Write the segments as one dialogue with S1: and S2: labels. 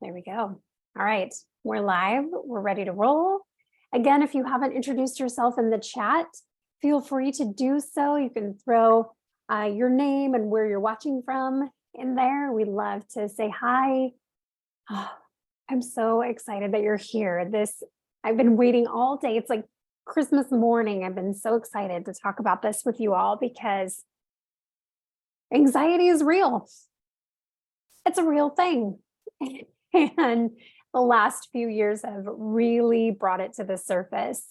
S1: There we go. All right, we're live. We're ready to roll. Again, if you haven't introduced yourself in the chat, feel free to do so. You can throw your name and where you're watching from in there. We'd love to say hi. Oh, I'm so excited that you're here. I've been waiting all day. It's like Christmas morning. I've been so excited to talk about this with you all because anxiety is real. It's a real thing. And the last few years have really brought it to the surface.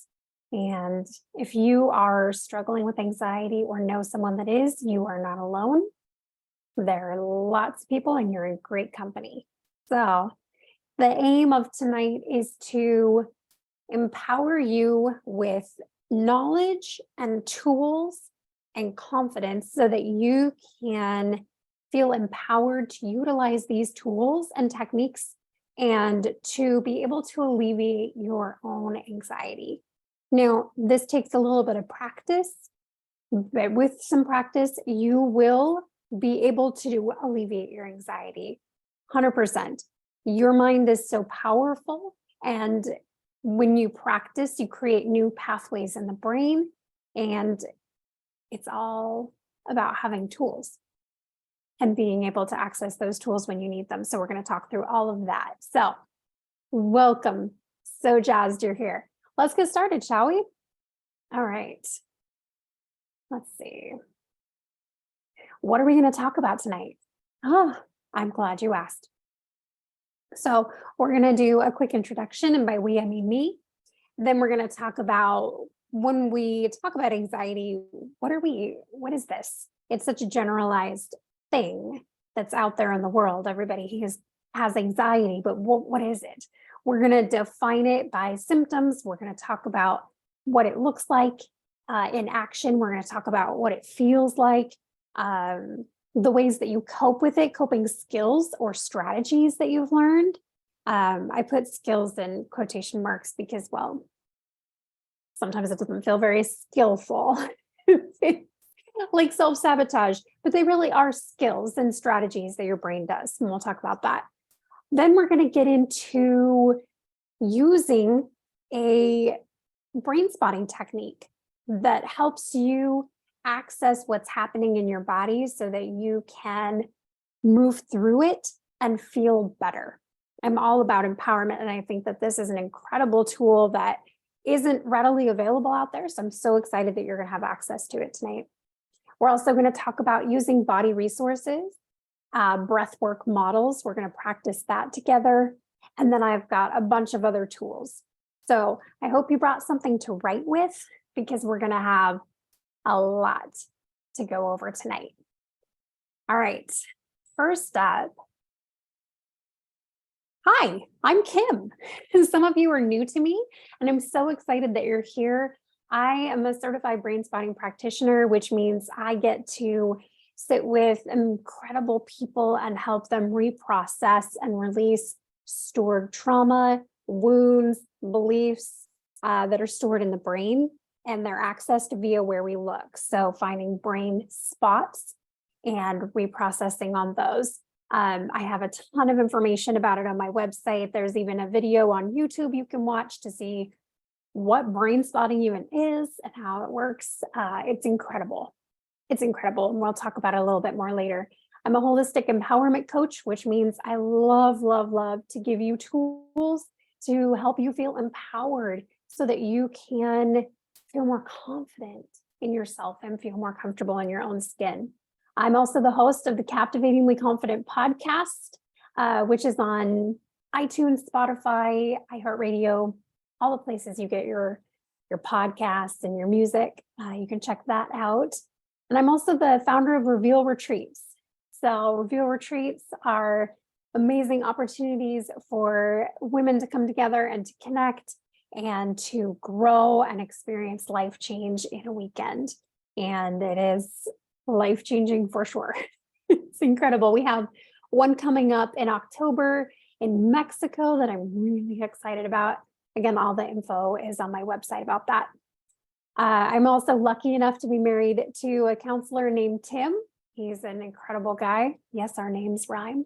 S1: And if you are struggling with anxiety or know someone that is, you are not alone. There are lots of people and you're in great company. So the aim of tonight is to empower you with knowledge and tools and confidence so that you can feel empowered to utilize these tools and techniques and to be able to alleviate your own anxiety. Now, this takes a little bit of practice, but with some practice, you will be able to alleviate your anxiety 100%. Your mind is so powerful, and when you practice, you create new pathways in the brain, and it's all about having tools and being able to access those tools when you need them. So we're going to talk through all of that. So welcome. So jazzed you're here. Let's get started, shall we? All right. Let's see. What are we going to talk about tonight? Oh, I'm glad you asked. So we're going to do a quick introduction, and by we, I mean me. Then we're going to talk about, when we talk about anxiety, what is this? It's such a generalized thing that's out there in the world. Everybody has anxiety, but what is it? We're going to define it by symptoms. We're going to talk about what it looks like in action. We're going to talk about what it feels like, the ways that you cope with it, coping skills or strategies that you've learned. I put skills in quotation marks because, well, sometimes it doesn't feel very skillful. Like self-sabotage, but they really are skills and strategies that your brain does. And we'll talk about that. Then we're going to get into using a brain spotting technique that helps you access what's happening in your body so that you can move through it and feel better. I'm all about empowerment, and I think that this is an incredible tool that isn't readily available out there. So I'm so excited that you're going to have access to it tonight. We're also going to talk about using body resources, breathwork models. We're going to practice that together. And then I've got a bunch of other tools. So I hope you brought something to write with, because we're going to have a lot to go over tonight. All right, first up. Hi, I'm Kim. Some of you are new to me, and I'm so excited that you're here. I am a certified brain spotting practitioner, which means I get to sit with incredible people and help them reprocess and release stored trauma, wounds, beliefs that are stored in the brain, and they're accessed via where we look. So finding brain spots and reprocessing on those. I have a ton of information about it on my website. There's even a video on YouTube you can watch to see what brain spotting even is and how it works. It's incredible. It's incredible. And we'll talk about it a little bit more later. I'm a holistic empowerment coach, which means I love to give you tools to help you feel empowered so that you can feel more confident in yourself and feel more comfortable in your own skin. I'm also the host of the Captivatingly Confident podcast, which is on iTunes, Spotify, iHeartRadio, all the places you get your podcasts and your music. You can check that out. And I'm also the founder of Reveal Retreats. So Reveal Retreats are amazing opportunities for women to come together and to connect and to grow and experience life change in a weekend. And it is life-changing for sure. It's incredible. We have one coming up in October in Mexico that I'm really excited about. Again, all the info is on my website about that. I'm also lucky enough to be married to a counselor named Tim. He's an incredible guy. Yes, our names rhyme.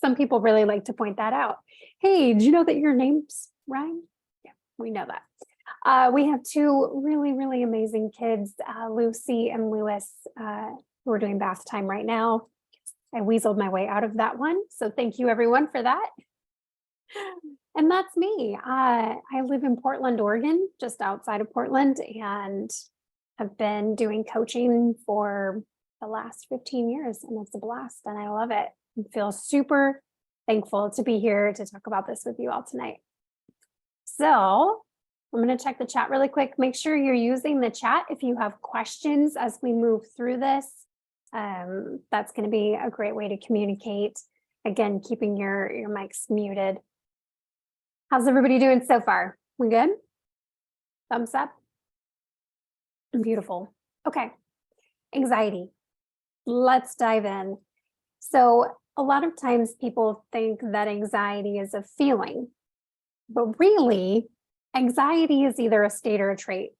S1: Some people really like to point that out. Hey, did you know that your name's Ryan? Yeah, we know that. We have two really, really amazing kids, Lucy and Lewis, who are doing bath time right now. I weaseled my way out of that one. So thank you everyone for that. And that's me. I live in Portland, Oregon, just outside of Portland, and have been doing coaching for the last 15 years, and it's a blast, and I love it. I feel super thankful to be here to talk about this with you all tonight. So I'm going to check the chat really quick. Make sure you're using the chat if you have questions as we move through this. That's going to be a great way to communicate. Again, keeping your mics muted. How's everybody doing so far? We good? Thumbs up? Beautiful. Okay. Anxiety. Let's dive in. So a lot of times people think that anxiety is a feeling, but really anxiety is either a state or a trait.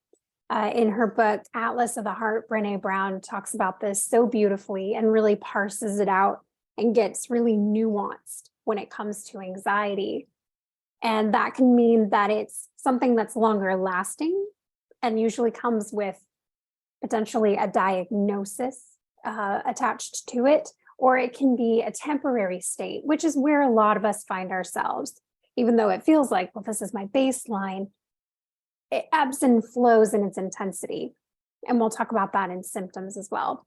S1: In her book, Atlas of the Heart, Brené Brown talks about this so beautifully and really parses it out and gets really nuanced when it comes to anxiety. And that can mean that it's something that's longer lasting and usually comes with potentially a diagnosis attached to it, or it can be a temporary state, which is where a lot of us find ourselves. Even though it feels like, well, this is my baseline, it ebbs and flows in its intensity. And we'll talk about that in symptoms as well.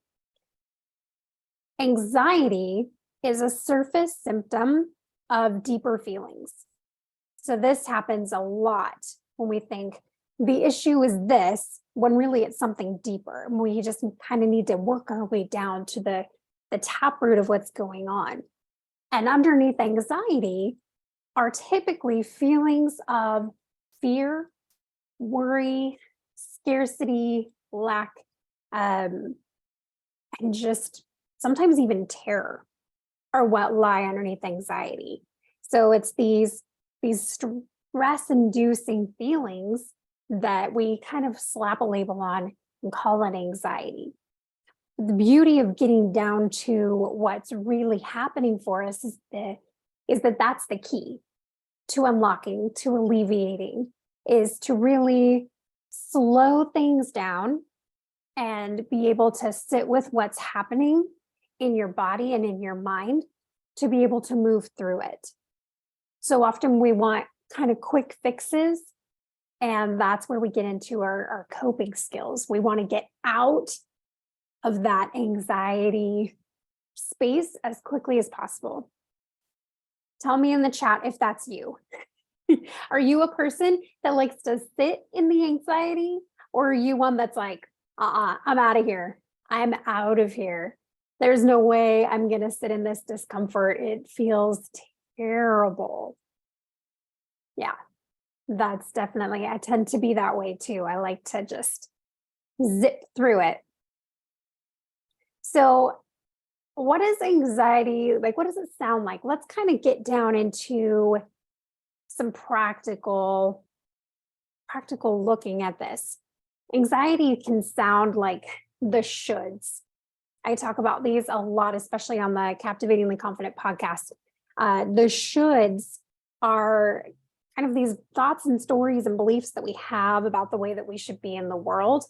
S1: Anxiety is a surface symptom of deeper feelings. So this happens a lot when we think the issue is this, when really it's something deeper. We just kind of need to work our way down to the taproot of what's going on. And underneath anxiety are typically feelings of fear, worry, scarcity, lack, and just sometimes even terror are what lie underneath anxiety. So it's these stress-inducing feelings that we kind of slap a label on and call it anxiety. The beauty of getting down to what's really happening for us is that that's the key to unlocking, to alleviating, is to really slow things down and be able to sit with what's happening in your body and in your mind to be able to move through it. So often we want kind of quick fixes, and that's where we get into our coping skills. We want to get out of that anxiety space as quickly as possible. Tell me in the chat if that's you. Are you a person that likes to sit in the anxiety, or are you one that's like, I'm out of here. I'm out of here. There's no way I'm going to sit in this discomfort. It feels terrible. Yeah, that's definitely, I tend to be that way too. I like to just zip through it. So what is anxiety? Like, what does it sound like? Let's kind of get down into some practical looking at this. Anxiety can sound like the shoulds. I talk about these a lot, especially on the Captivatingly Confident podcast. The shoulds are kind of these thoughts and stories and beliefs that we have about the way that we should be in the world.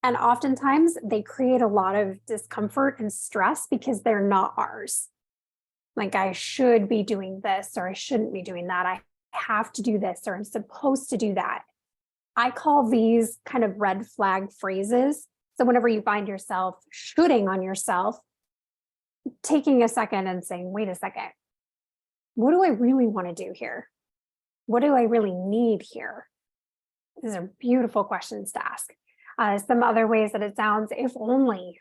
S1: And oftentimes they create a lot of discomfort and stress because they're not ours. Like, I should be doing this, or I shouldn't be doing that. I have to do this, or I'm supposed to do that. I call these kind of red flag phrases. So whenever you find yourself shooting on yourself, taking a second and saying, wait a second, what do I really want to do here? What do I really need here? These are beautiful questions to ask. Some other ways that it sounds, if only,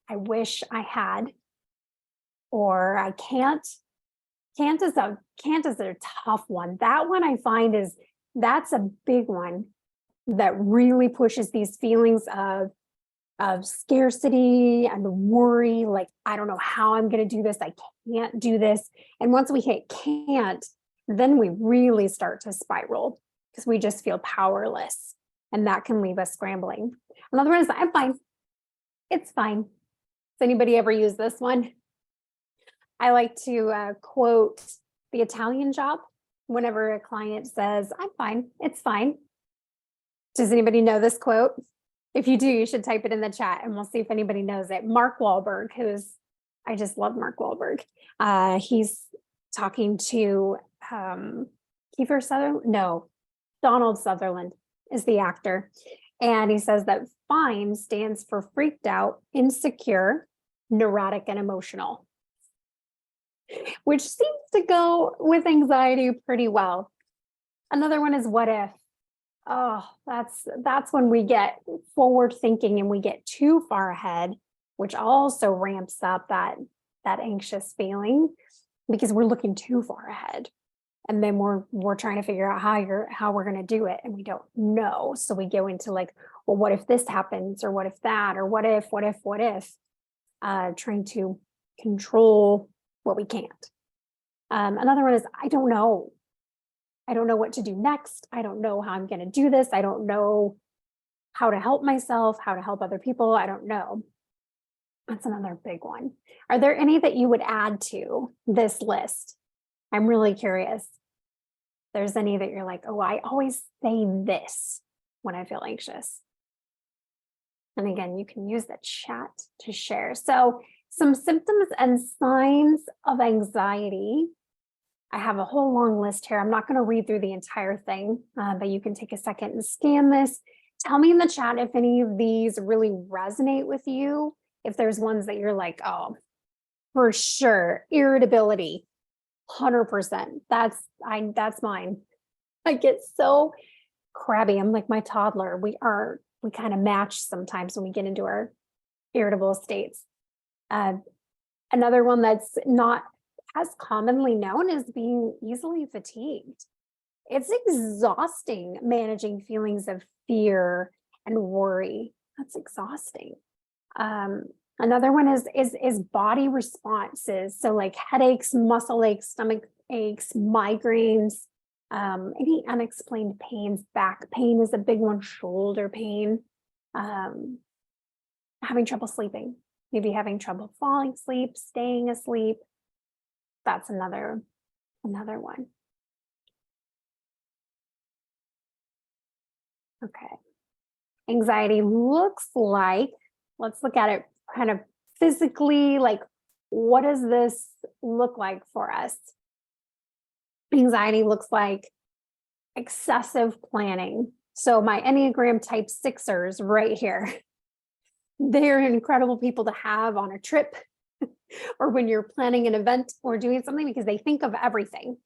S1: I wish I had, or I can't. Can't is a tough one. That one I find that's a big one that really pushes these feelings of scarcity and worry. Like, I don't know how I'm going to do this. I can't do this. And once we hit can't, then we really start to spiral because we just feel powerless. And that can leave us scrambling. Another one is, I'm fine. It's fine. Does anybody ever use this one? I like to quote the Italian Job whenever a client says, I'm fine, it's fine. Does anybody know this quote? If you do, you should type it in the chat and we'll see if anybody knows it. Mark Wahlberg, I just love Mark Wahlberg. He's talking to Kiefer Sutherland. No, Donald Sutherland is the actor. And he says that FINE stands for freaked out, insecure, neurotic, and emotional, which seems to go with anxiety pretty well. Another one is what if. Oh, that's when we get forward thinking and we get too far ahead, which also ramps up that anxious feeling because we're looking too far ahead. And then we're trying to figure out how we're going to do it, and we don't know. So we go into like, well, what if this happens, or what if that, or what if, trying to control what we can't. Another one is, I don't know. I don't know what to do next. I don't know how I'm going to do this. I don't know how to help myself, how to help other people. I don't know. That's another big one. Are there any that you would add to this list? I'm really curious. If there's any that you're like, oh, I always say this when I feel anxious. And again, you can use the chat to share. So some symptoms and signs of anxiety. I have a whole long list here. I'm not going to read through the entire thing, but you can take a second and scan this. Tell me in the chat if any of these really resonate with you. If there's ones that you're like, oh, for sure, irritability, 100%. That's mine. I get so crabby. I'm like my toddler. We kind of match sometimes when we get into our irritable states. Another one that's not as commonly known is being easily fatigued. It's exhausting managing feelings of fear and worry. That's exhausting. Another one is body responses. So like headaches, muscle aches, stomach aches, migraines, any unexplained pains. Back pain is a big one, shoulder pain, having trouble sleeping, maybe having trouble falling asleep, staying asleep. That's another one. Okay. Anxiety looks like, let's look at it kind of physically, like what does this look like for us? Anxiety looks like excessive planning. So my Enneagram type 6ers right here, they're incredible people to have on a trip or when you're planning an event or doing something, because they think of everything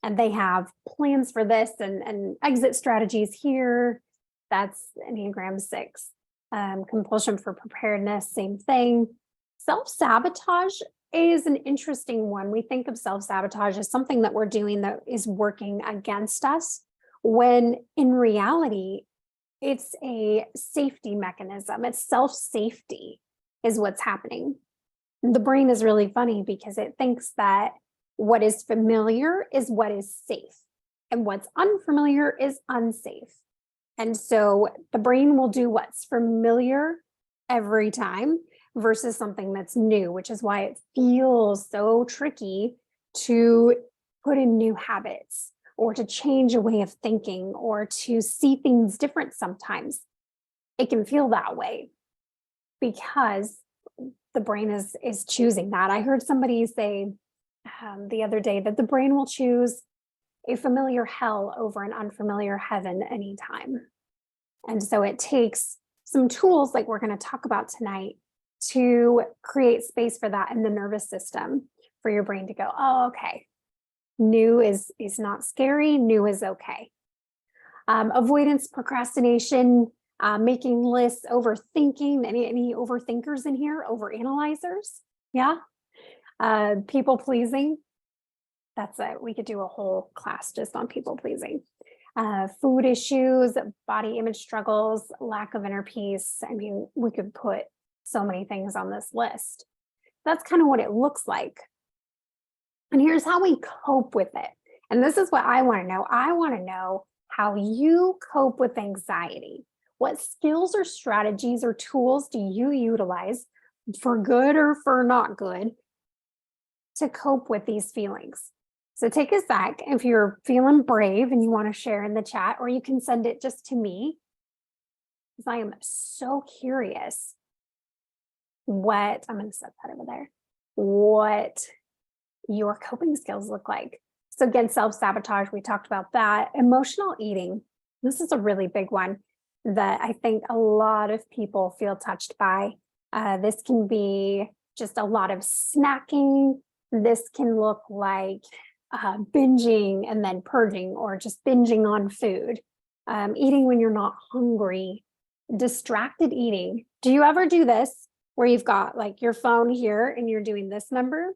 S1: and they have plans for this and exit strategies here. That's Enneagram 6. Compulsion for preparedness, same thing. Self-sabotage is an interesting one. We think of self-sabotage as something that we're doing that is working against us, when in reality, it's a safety mechanism. It's self-safety is what's happening. The brain is really funny because it thinks that what is familiar is what is safe, and what's unfamiliar is unsafe. And so the brain will do what's familiar every time versus something that's new, which is why it feels so tricky to put in new habits or to change a way of thinking or to see things different sometimes. It can feel that way because the brain is choosing that. I heard somebody say the other day that the brain will choose a familiar hell over an unfamiliar heaven anytime. And so it takes some tools like we're going to talk about tonight to create space for that in the nervous system for your brain to go, oh, okay, new is not scary, new is okay. Avoidance, procrastination, making lists, overthinking. Any overthinkers in here? Overanalyzers? Yeah. People pleasing. That's it. We could do a whole class just on people pleasing. Food issues, body image struggles, lack of inner peace. I mean, we could put so many things on this list. That's kind of what it looks like. And here's how we cope with it. And this is what I want to know. I want to know how you cope with anxiety. What skills or strategies or tools do you utilize, for good or for not good, to cope with these feelings. So take a sec if you're feeling brave and you want to share in the chat, or you can send it just to me, because I am so curious what, I'm going to set that over there, what your coping skills look like. So again, self-sabotage, we talked about that. Emotional eating, this is a really big one that I think a lot of people feel touched by. This can be just a lot of snacking. This can look like binging and then purging, or just binging on food, eating when you're not hungry, distracted eating. Do you ever do this where you've got like your phone here and you're doing this number?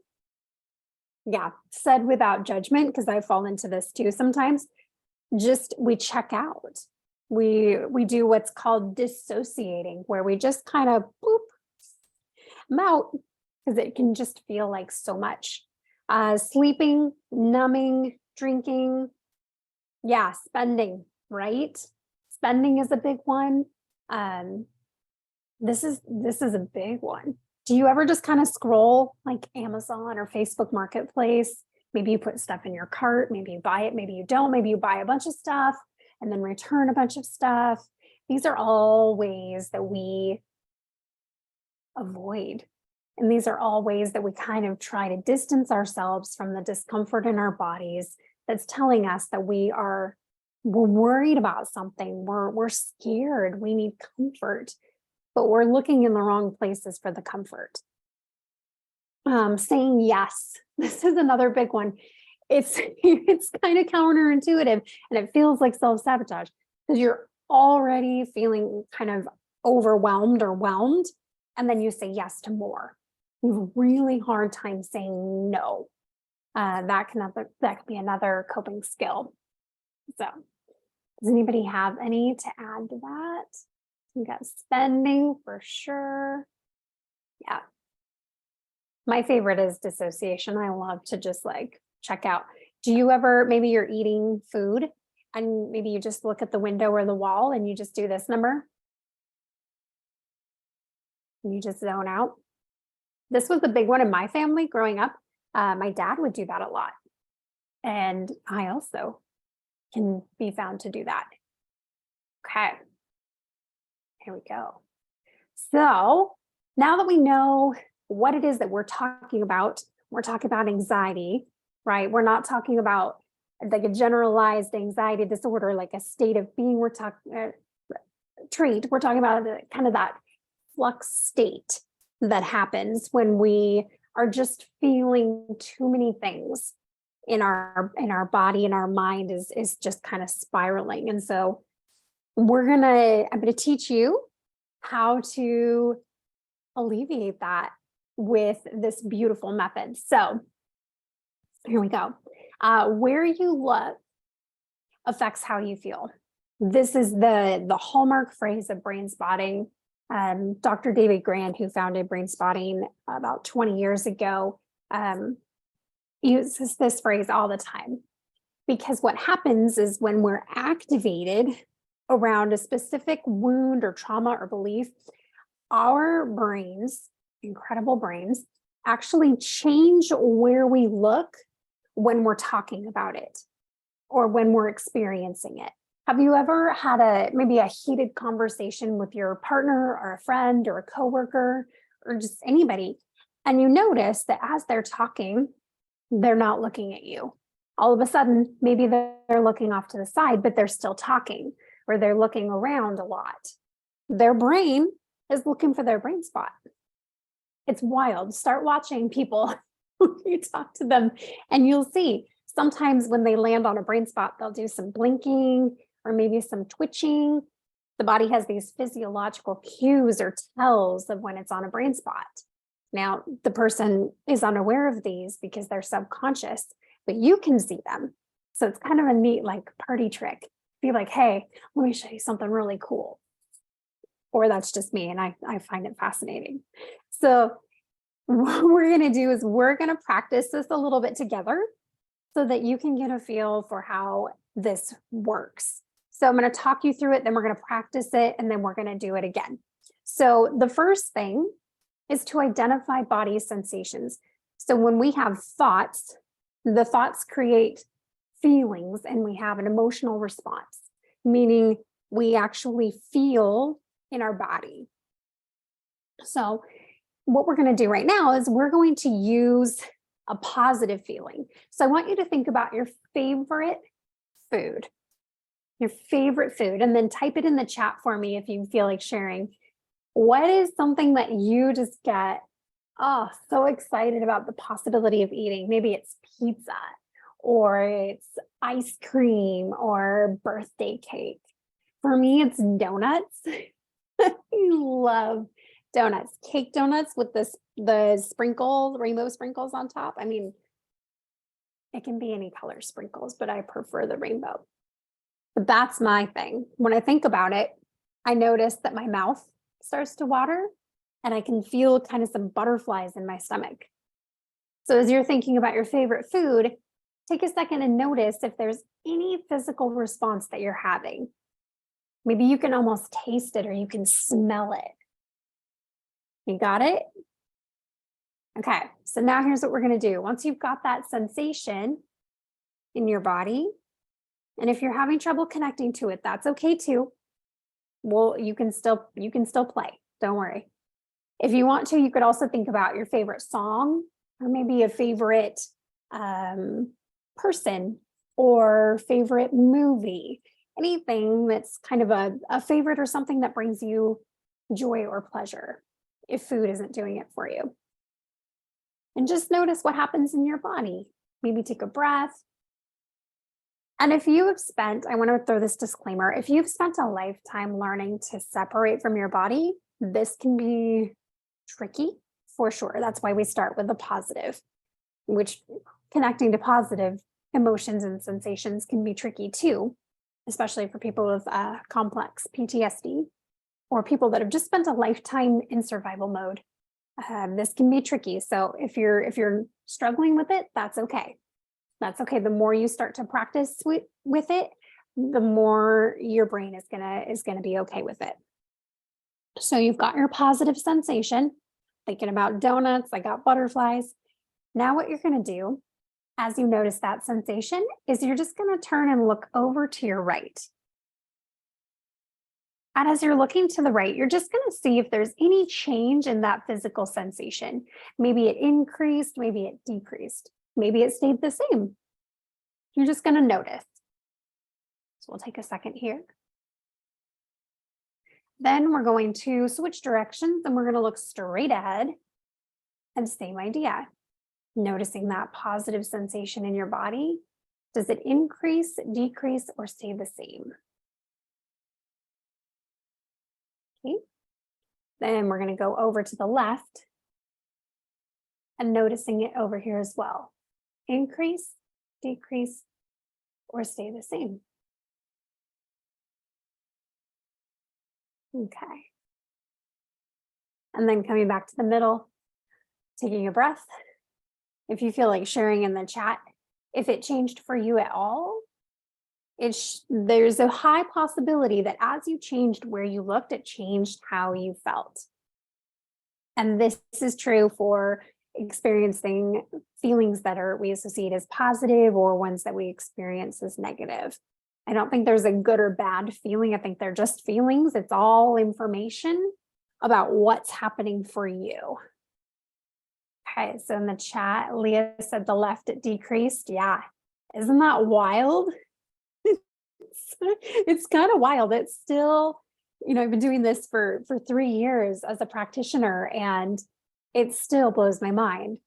S1: Yeah, said without judgment, because I fall into this too sometimes. Just we check out. We do what's called dissociating, where we just kind of boop, I'm out, because it can just feel like so much. Sleeping, numbing, drinking, yeah, spending, right? Spending is a big one. This is a big one. Do you ever just kind of scroll like Amazon or Facebook Marketplace? Maybe you put stuff in your cart, maybe you buy it, maybe you don't, maybe you buy a bunch of stuff and then return a bunch of stuff. These are all ways that we avoid. And these are all ways that we kind of try to distance ourselves from the discomfort in our bodies that's telling us that we're worried about something, we're scared, we need comfort, but we're looking in the wrong places for the comfort. Saying yes, this is another big one. It's kind of counterintuitive, and it feels like self-sabotage because you're already feeling kind of overwhelmed or whelmed, and then you say yes to more. You have a really hard time saying no. That can be another coping skill. So does anybody have any to add to that? We got spending for sure. Yeah. My favorite is dissociation. I love to just like check out. Do you ever, maybe you're eating food and maybe you just look at the window or the wall and you just do this number? And you just zone out. This was the big one in my family growing up. My dad would do that a lot. And I also can be found to do that. Okay. Here we go. So now that we know what it is that we're talking about anxiety, right? We're not talking about like a generalized anxiety disorder, like a state of being. We're talking trait. We're talking about kind of that flux state that happens when we are just feeling too many things in our body, and our mind is just kind of spiraling. And so I'm gonna teach you how to alleviate that with this beautiful method. So here we go. Where you look affects how you feel. This is the hallmark phrase of brain spotting. Dr. David Grand, who founded brain spotting about 20 years ago, uses this phrase all the time, because what happens is when we're activated around a specific wound or trauma or belief, our brains, incredible brains, actually change where we look when we're talking about it or when we're experiencing it. Have you ever had maybe a heated conversation with your partner or a friend or a coworker or just anybody, and you notice that as they're talking, they're not looking at you? All of a sudden, maybe they're looking off to the side, but they're still talking, or they're looking around a lot. Their brain is looking for their brain spot. It's wild. Start watching people when you talk to them, and you'll see sometimes when they land on a brain spot, they'll do some blinking or maybe some twitching. The body has these physiological cues or tells of when it's on a brain spot. Now, the person is unaware of these because they're subconscious, but you can see them. So it's kind of a neat like party trick. Be like, hey, let me show you something really cool. Or that's just me, and I find it fascinating. So what we're going to do is we're going to practice this a little bit together so that you can get a feel for how this works. So I'm going to talk you through it, then we're going to practice it, and then we're going to do it again. So the first thing is to identify body sensations. So when we have thoughts, the thoughts create feelings and we have an emotional response, meaning we actually feel in our body. So what we're going to do right now is we're going to use a positive feeling. So I want you to think about your favorite food, and then type it in the chat for me if you feel like sharing. What is something that you just get, so excited about the possibility of eating? Maybe it's pizza, or it's ice cream, or birthday cake. For me, it's donuts. I love donuts, cake donuts with the sprinkles, rainbow sprinkles on top. I mean, it can be any color sprinkles, but I prefer the rainbow. But that's my thing. When I think about it, I notice that my mouth starts to water and I can feel kind of some butterflies in my stomach. So as you're thinking about your favorite food, take a second and notice if there's any physical response that you're having. Maybe you can almost taste it or you can smell it. You got it? Okay, so now here's what we're going to do. Once you've got that sensation in your body, and if you're having trouble connecting to it, that's okay too. Well, you can still play. Don't worry. If you want to, you could also think about your favorite song, or maybe a favorite person, or favorite movie, anything that's kind of a favorite or something that brings you joy or pleasure if food isn't doing it for you. And just notice what happens in your body. Maybe take a breath. And if you have spent, I want to throw this disclaimer, if you've spent a lifetime learning to separate from your body, this can be tricky for sure. That's why we start with the positive, which connecting to positive emotions and sensations can be tricky too, especially for people with complex PTSD or people that have just spent a lifetime in survival mode. This can be tricky. So if you're struggling with it, that's okay. That's okay. The more you start to practice with it, the more your brain is gonna be okay with it. So you've got your positive sensation, thinking about donuts, I got butterflies. Now what you're gonna do as you notice that sensation is you're just gonna turn and look over to your right. And as you're looking to the right, you're just gonna see if there's any change in that physical sensation. Maybe it increased, maybe it decreased. Maybe it stayed the same. You're just going to notice. So we'll take a second here. Then we're going to switch directions and we're going to look straight ahead and same idea. Noticing that positive sensation in your body. Does it increase, decrease, or stay the same? Okay. Then we're going to go over to the left and noticing it over here as well. Increase, decrease, or stay the same. Okay. And then coming back to the middle, taking a breath. If you feel like sharing in the chat, if it changed for you at all, there's a high possibility that as you changed where you looked, it changed how you felt. And this is true for experiencing feelings that we associate as positive or ones that we experience as negative. I don't think there's a good or bad feeling. I think they're just feelings. It's all information about what's happening for you. Okay, so in the chat, Leah said the left it decreased. Yeah, isn't that wild? It's kind of wild. It's still, I've been doing this for 3 years as a practitioner, and it still blows my mind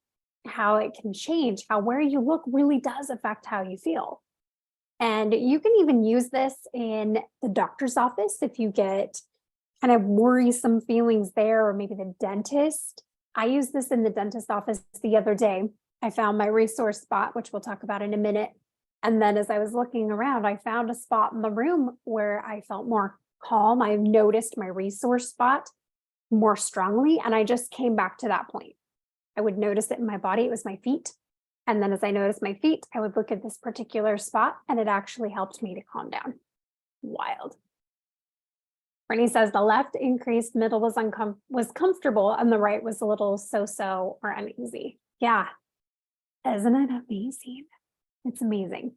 S1: how it can change, how where you look really does affect how you feel. And you can even use this in the doctor's office if you get kind of worrisome feelings there, or maybe the dentist. I used this in the dentist office the other day. I found my resource spot, which we'll talk about in a minute. And then as I was looking around, I found a spot in the room where I felt more calm. I noticed my resource spot more strongly. And I just came back to that point. I would notice it in my body. It was my feet. And then as I noticed my feet, I would look at this particular spot and it actually helped me to calm down. Wild. Brittany says the left increased, middle was comfortable, and the right was a little so-so or uneasy. Yeah, Isn't it amazing? It's amazing.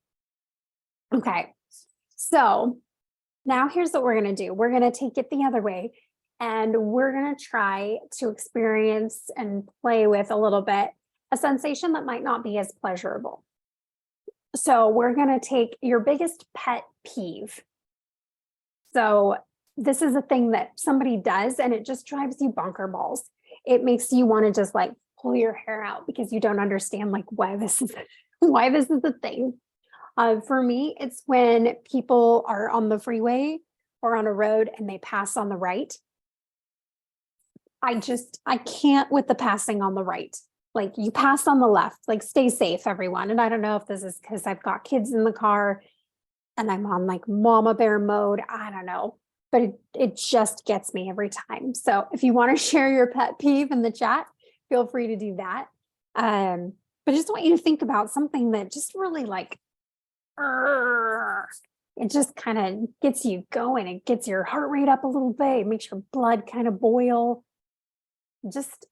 S1: Okay, so now here's what we're going to do. We're going to take it the other way, and we're going to try to experience and play with a little bit a sensation that might not be as pleasurable. So we're going to take your biggest pet peeve. So this is a thing that somebody does and it just drives you bonker balls. It makes you want to just like pull your hair out because you don't understand like why this is a thing. For me, it's when people are on the freeway or on a road and they pass on the right. I can't with the passing on the right. Like you pass on the left, like stay safe, everyone. And I don't know if this is because I've got kids in the car and I'm on like mama bear mode. I don't know, but it just gets me every time. So if you want to share your pet peeve in the chat, feel free to do that. But I just want you to think about something that just really like, it just kind of gets you going. It gets your heart rate up a little bit. It makes your blood kind of boil. Just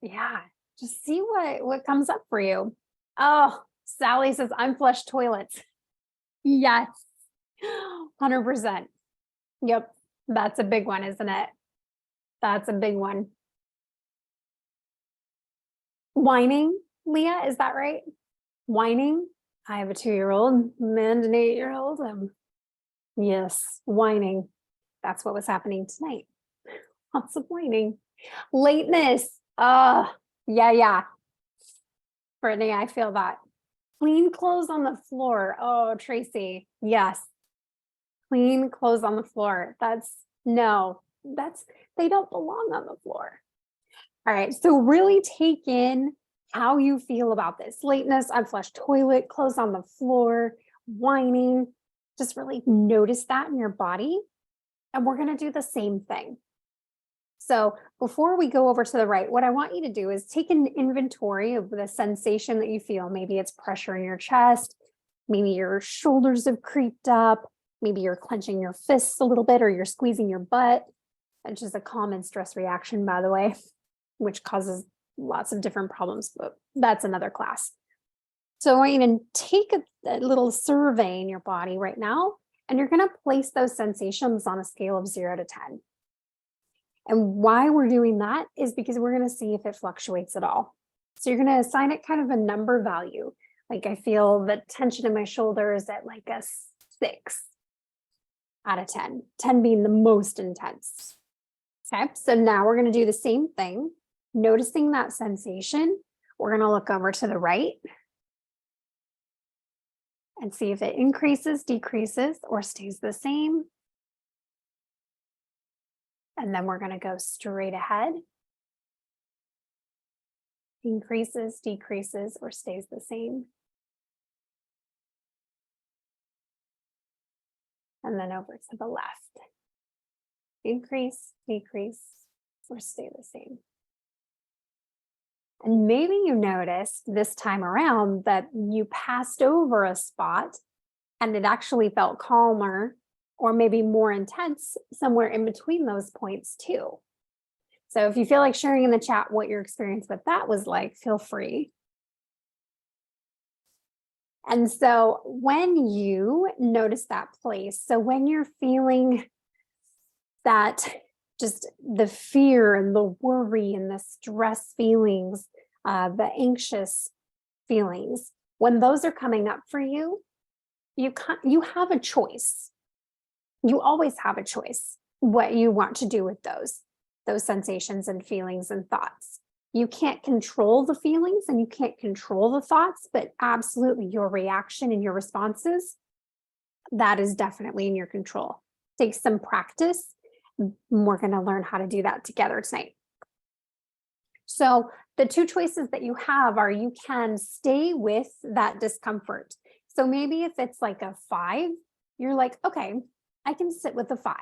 S1: see what comes up for you. Oh, Sally says unflushed toilets. Yes, 100%. Yep, that's a big one, isn't it? That's a big one. Whining, Leah, is that right? Whining. I have a 2-year-old and an 8-year-old. Yes, whining. That's what was happening tonight. Lots of whining. Lateness. Yeah. Brittany, I feel that. Clean clothes on the floor. Oh, Tracy. Yes. Clean clothes on the floor. They don't belong on the floor. All right. So really take in how you feel about this. Lateness, unflushed toilet, clothes on the floor, whining. Just really notice that in your body. And we're going to do the same thing. So before we go over to the right, what I want you to do is take an inventory of the sensation that you feel. Maybe it's pressure in your chest. Maybe your shoulders have creeped up. Maybe you're clenching your fists a little bit or you're squeezing your butt, which is a common stress reaction, by the way, which causes lots of different problems, but that's another class. So I want you to take a little survey in your body right now, and you're going to place those sensations on a scale of 0 to 10. And why we're doing that is because we're going to see if it fluctuates at all. So you're going to assign it kind of a number value. Like I feel the tension in my shoulders at like a 6 out of 10, 10 being the most intense. Okay, so now we're going to do the same thing. Noticing that sensation, we're going to look over to the right and see if it increases, decreases, or stays the same. And then we're going to go straight ahead. Increases, decreases, or stays the same. And then over to the left. Increase, decrease, or stay the same. And maybe you noticed this time around that you passed over a spot and it actually felt calmer or maybe more intense somewhere in between those points too. So if you feel like sharing in the chat what your experience with that was like, feel free. And so when you notice that place, so when you're feeling that just the fear and the worry and the stress feelings, the anxious feelings, when those are coming up for you, you have a choice. You always have a choice what you want to do with those sensations and feelings and thoughts. You can't control the feelings and you can't control the thoughts, but absolutely your reaction and your responses, that is definitely in your control. Take some practice. We're going to learn how to do that together tonight. So the two choices that you have are you can stay with that discomfort. So maybe if it's like a 5, you're like, okay, I can sit with a 5.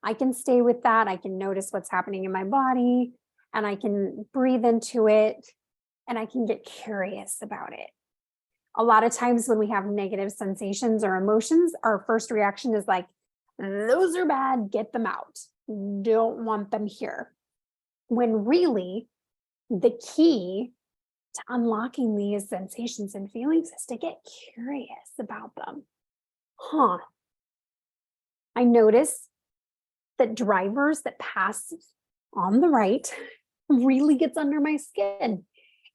S1: I can stay with that. I can notice what's happening in my body and I can breathe into it and I can get curious about it. A lot of times when we have negative sensations or emotions, our first reaction is like, those are bad, get them out. Don't want them here. When really the key to unlocking these sensations and feelings is to get curious about them. I notice that drivers that pass on the right really gets under my skin.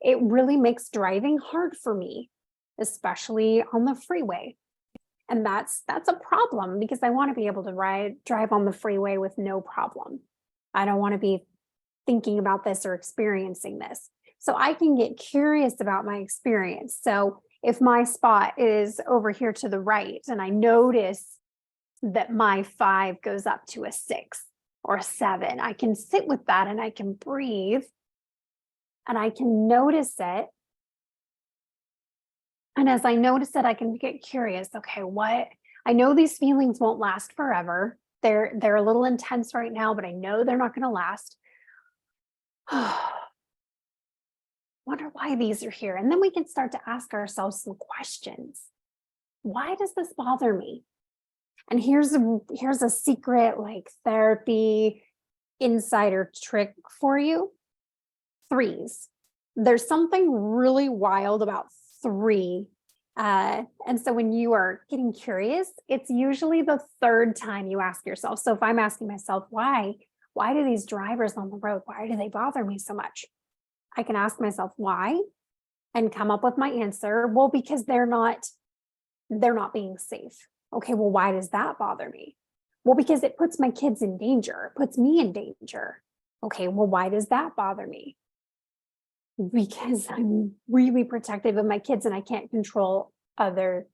S1: It really makes driving hard for me, especially on the freeway. And that's a problem because I want to be able to drive on the freeway with no problem. I don't want to be thinking about this or experiencing this. So I can get curious about my experience. So if my spot is over here to the right and I notice that my 5 goes up to a 6 or a 7, I can sit with that and I can breathe and I can notice it. And as I notice it, I can get curious. Okay, what? I know these feelings won't last forever. They're a little intense right now, but I know they're not going to last. Wonder why these are here. And then we can start to ask ourselves some questions. Why does this bother me? And here's a secret like therapy insider trick for you. 3s. There's something really wild about 3. And so when you are getting curious, it's usually the 3rd time you ask yourself. So if I'm asking myself, why do these drivers on the road, why do they bother me so much? I can ask myself why and come up with my answer. Well, because they're not being safe. Okay, well, why does that bother me? Well, because it puts my kids in danger, it puts me in danger. Okay, well, why does that bother me? Because I'm really protective of my kids and I can't control other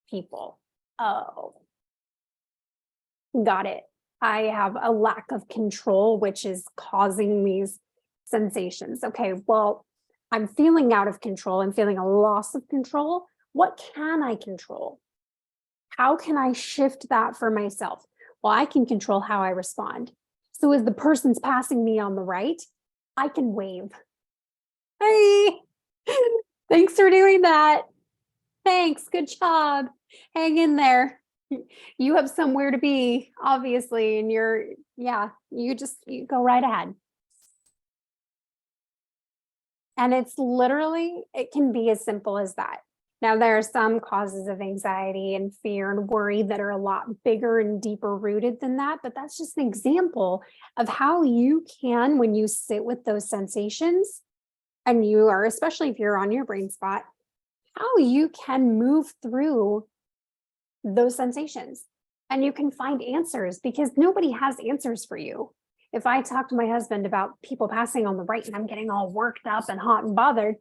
S1: people. Oh, got it. I have a lack of control, which is causing these sensations. Okay, well, I'm feeling out of control. I'm feeling a loss of control. What can I control? How can I shift that for myself? Well, I can control how I respond. So as the person's passing me on the right, I can wave. Hey, thanks for doing that. Thanks, good job. Hang in there. You have somewhere to be, obviously, and you go right ahead. And it can be as simple as that. Now, there are some causes of anxiety and fear and worry that are a lot bigger and deeper rooted than that, but that's just an example of how you can, when you sit with those sensations, and you are, especially if you're on your brain spot, how you can move through those sensations. And you can find answers because nobody has answers for you. If I talk to my husband about people passing on the right and I'm getting all worked up and hot and bothered,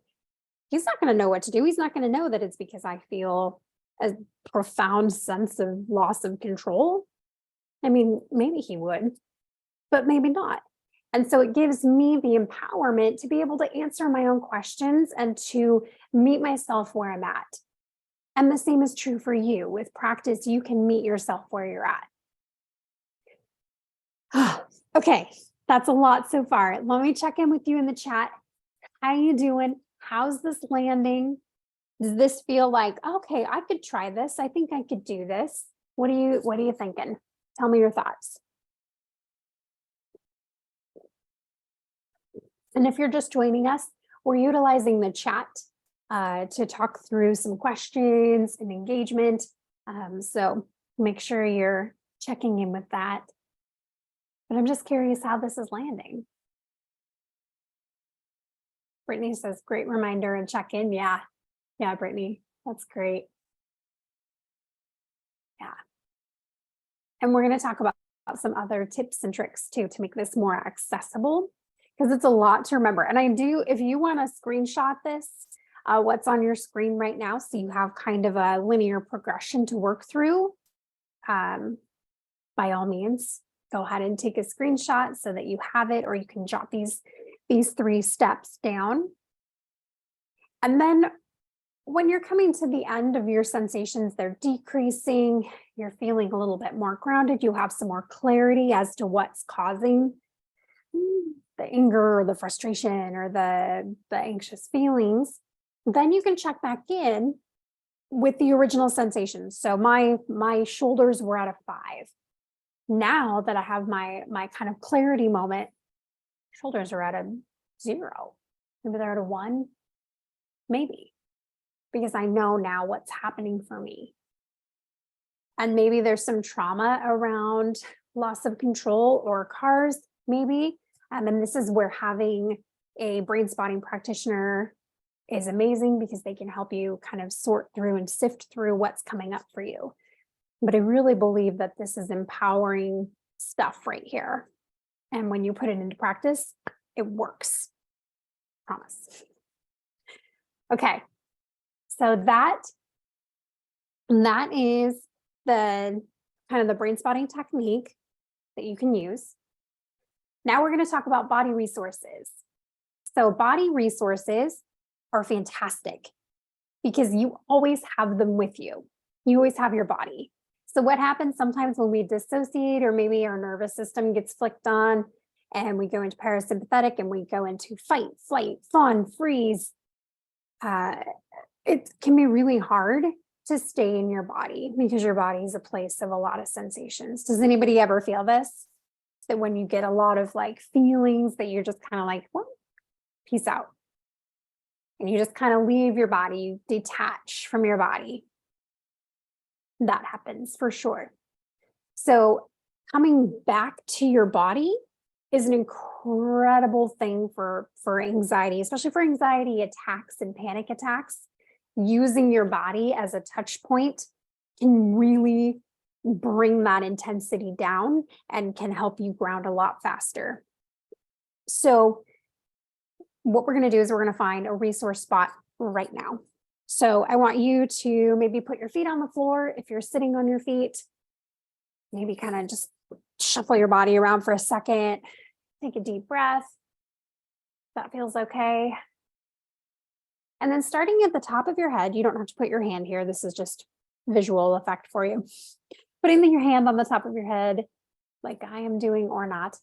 S1: he's not going to know what to do. He's not going to know that it's because I feel a profound sense of loss of control. I mean, maybe he would, but maybe not. And so it gives me the empowerment to be able to answer my own questions and to meet myself where I'm at. And the same is true for you. With practice, you can meet yourself where you're at. Okay, that's a lot so far. Let me check in with you in the chat. How you doing? How's this landing? Does this feel like, okay, I could try this. I think I could do this. What are you thinking? Tell me your thoughts. And if you're just joining us, we're utilizing the chat to talk through some questions and engagement. So make sure you're checking in with that. But I'm just curious how this is landing. Brittany says, great reminder and check in. Yeah, Brittany, that's great. Yeah. And we're going to talk about some other tips and tricks too to make this more accessible, because it's a lot to remember. And if you want to screenshot this, what's on your screen right now, so you have kind of a linear progression to work through, by all means, go ahead and take a screenshot so that you have it, or you can jot these 3 steps down. And then when you're coming to the end of your sensations, they're decreasing, you're feeling a little bit more grounded, you have some more clarity as to what's causing the anger or the frustration or the anxious feelings, then you can check back in with the original sensations. So my shoulders were at a 5. Now that I have my kind of clarity moment, shoulders are at a 0. Maybe they're at a 1. Maybe, because I know now what's happening for me. And maybe there's some trauma around loss of control or cars, maybe. And this is where having a brain spotting practitioner is amazing, because they can help you kind of sort through and sift through what's coming up for you. But I really believe that this is empowering stuff right here. And when you put it into practice, it works. Promise. Okay. So that is the kind of the brain spotting technique that you can use. Now we're going to talk about body resources. So body resources are fantastic because you always have them with you. You always have your body. So what happens sometimes when we dissociate, or maybe our nervous system gets flicked on and we go into parasympathetic and we go into fight, flight, fawn, freeze, it can be really hard to stay in your body, because your body is a place of a lot of sensations. Does anybody ever feel this? That when you get a lot of like feelings that you're just kind of like, well, peace out. And you just kind of leave your body, you detach from your body. That happens for sure. So coming back to your body is an incredible thing for anxiety, especially for anxiety attacks and panic attacks. Using your body as a touch point can really bring that intensity down and can help you ground a lot faster. So what we're going to do is we're going to find a resource spot right now. So I want you to maybe put your feet on the floor. If you're sitting on your feet, maybe kind of just shuffle your body around for a second. Take a deep breath. That feels okay. And then starting at the top of your head, you don't have to put your hand here. This is just visual effect for you. Putting your hand on the top of your head, like I am doing or not,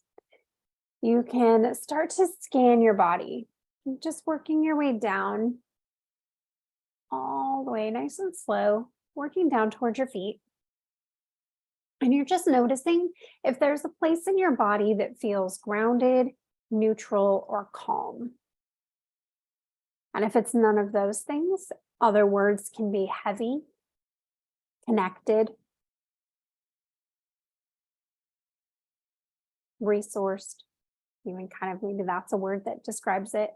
S1: you can start to scan your body, just working your way down all the way, nice and slow, working down towards your feet. And you're just noticing if there's a place in your body that feels grounded, neutral, or calm. And if it's none of those things, other words can be heavy, connected, resourced, even kind of maybe that's a word that describes it.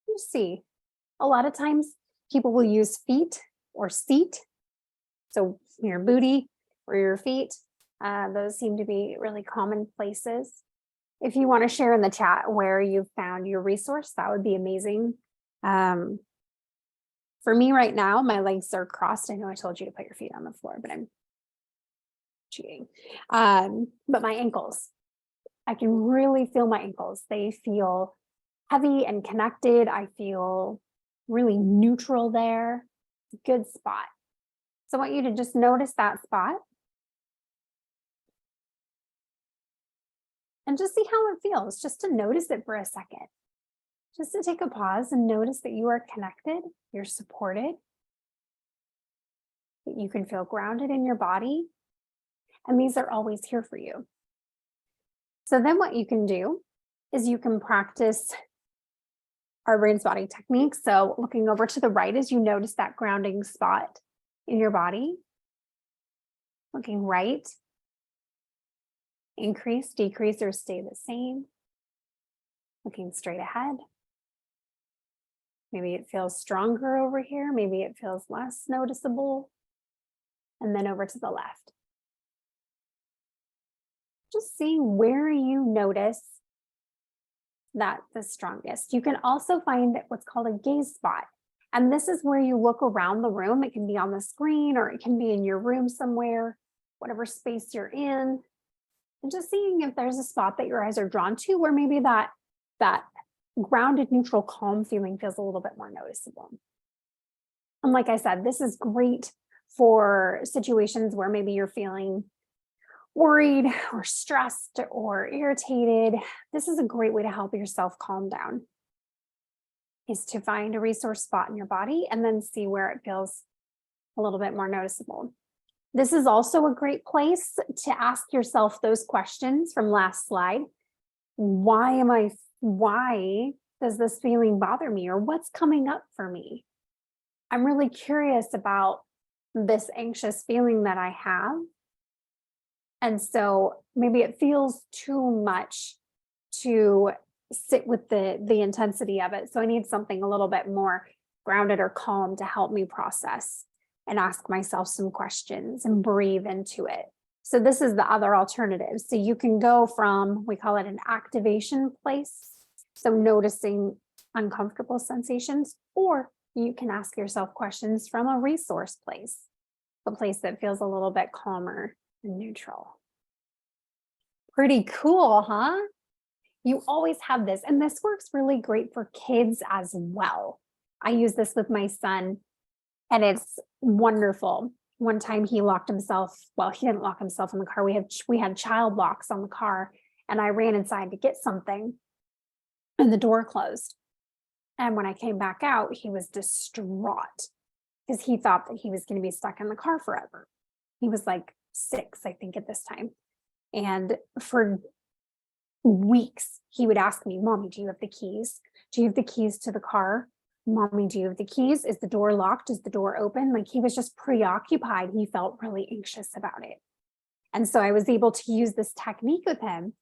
S1: You see, a lot of times people will use feet or seat. So your booty or your feet, those seem to be really common places. If you want to share in the chat where you found your resource, that would be amazing. For me right now, my legs are crossed. I know I told you to put your feet on the floor, but I'm cheating. But my ankles, I can really feel my ankles. They feel heavy and connected. I feel really neutral there. Good spot. So I want you to just notice that spot. And just see how it feels, just to notice it for a second. Just to take a pause and notice that you are connected, you're supported, that you can feel grounded in your body. And these are always here for you. So then what you can do is you can practice our brain spotting technique. So looking over to the right as you notice that grounding spot in your body. Looking right. Increase, decrease, or stay the same. Looking straight ahead. Maybe it feels stronger over here. Maybe it feels less noticeable. And then over to the left. Just seeing where you notice that the strongest. You can also find what's called a gaze spot. And this is where you look around the room. It can be on the screen or it can be in your room somewhere, whatever space you're in. And just seeing if there's a spot that your eyes are drawn to where maybe that grounded, neutral, calm feeling feels a little bit more noticeable. And like I said, this is great for situations where maybe you're feeling worried or stressed or irritated. This is a great way to help yourself calm down, is to find a resource spot in your body and then see where it feels a little bit more noticeable. This is also a great place to ask yourself those questions from last slide. Why does this feeling bother me, or what's coming up for me? I'm really curious about this anxious feeling that I have. And so maybe it feels too much to sit with the intensity of it. So I need something a little bit more grounded or calm to help me process and ask myself some questions and breathe into it. So this is the other alternative. So you can go from, we call it an activation place, so noticing uncomfortable sensations, or you can ask yourself questions from a resource place, a place that feels a little bit calmer and neutral. Pretty cool, huh? You always have this, and this works really great for kids as well. I use this with my son, and it's wonderful. One time he locked himself, well, he didn't lock himself in the car. We had child locks on the car, and I ran inside to get something, and the door closed. And when I came back out, he was distraught because he thought that he was going to be stuck in the car forever. He was like 6, I think, at this time. And for weeks, he would ask me, Mommy, do you have the keys? Do you have the keys to the car? Mommy, do you have the keys? Is the door locked? Is the door open? Like, he was just preoccupied. He felt really anxious about it. And so I was able to use this technique with him.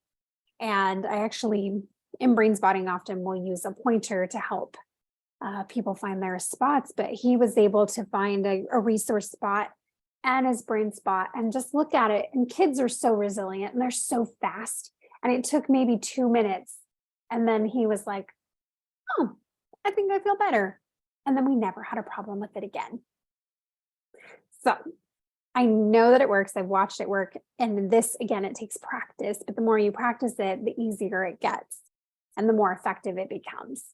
S1: And I actually, in brain spotting, often will use a pointer to help people find their spots, but he was able to find a resource spot and his brain spot and just look at it. And kids are so resilient and they're so fast. And it took maybe 2 minutes. And then he was like, oh, I think I feel better. And then we never had a problem with it again. So I know that it works. I've watched it work. And this, again, it takes practice, but the more you practice it, the easier it gets and the more effective it becomes.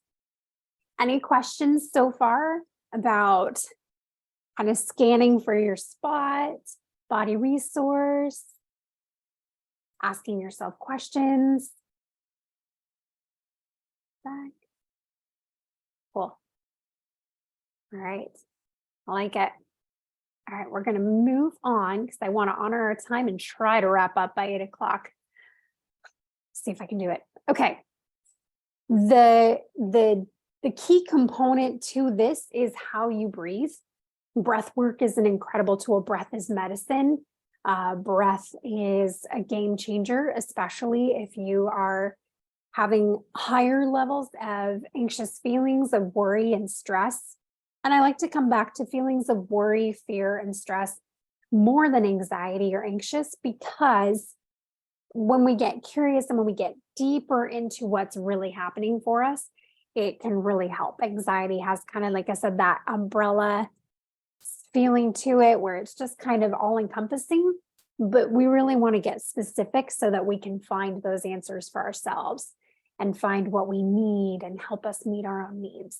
S1: Any questions so far about kind of scanning for your spot, body resource, asking yourself questions? Back. Cool. All right. I like it. All right, we're going to move on because I want to honor our time and try to wrap up by 8 o'clock. See if I can do it. Okay. The key component to this is how you breathe. Breath work is an incredible tool. Breath is medicine. Breath is a game changer, especially if you are having higher levels of anxious feelings of worry and stress. And I like to come back to feelings of worry, fear, and stress more than anxiety or anxious, because when we get curious and when we get deeper into what's really happening for us, it can really help. Anxiety has kind of, like I said, that umbrella feeling to it where it's just kind of all encompassing, but we really want to get specific so that we can find those answers for ourselves and find what we need and help us meet our own needs.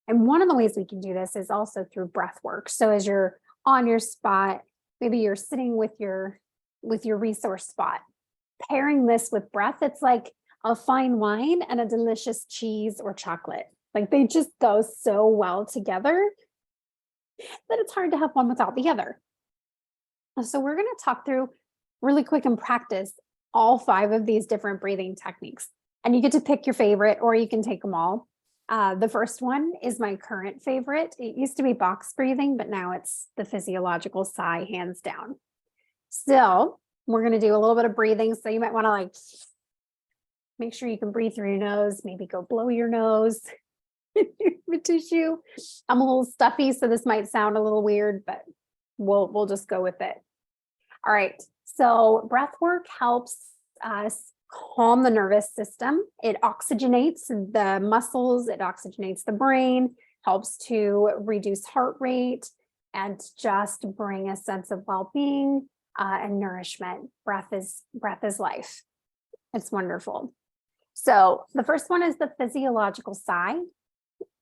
S1: And one of the ways we can do this is also through breath work. So as you're on your spot, maybe you're sitting with your resource spot, pairing this with breath, it's like a fine wine and a delicious cheese or chocolate. Like, they just go so well together that it's hard to have one without the other. So we're going to talk through really quick and practice all 5 of these different breathing techniques. And you get to pick your favorite, or you can take them all. The first one is my current favorite. It used to be box breathing, but now it's the physiological sigh, hands down. So we're going to do a little bit of breathing. So you might want to make sure you can breathe through your nose, maybe go blow your nose with tissue. I'm a little stuffy, so this might sound a little weird, but we'll just go with it. All right. So breath work helps us calm the nervous system. It oxygenates the muscles, it oxygenates the brain, helps to reduce heart rate, and just bring a sense of well-being and nourishment. Breath is life. It's wonderful. So the first one is the physiological sigh.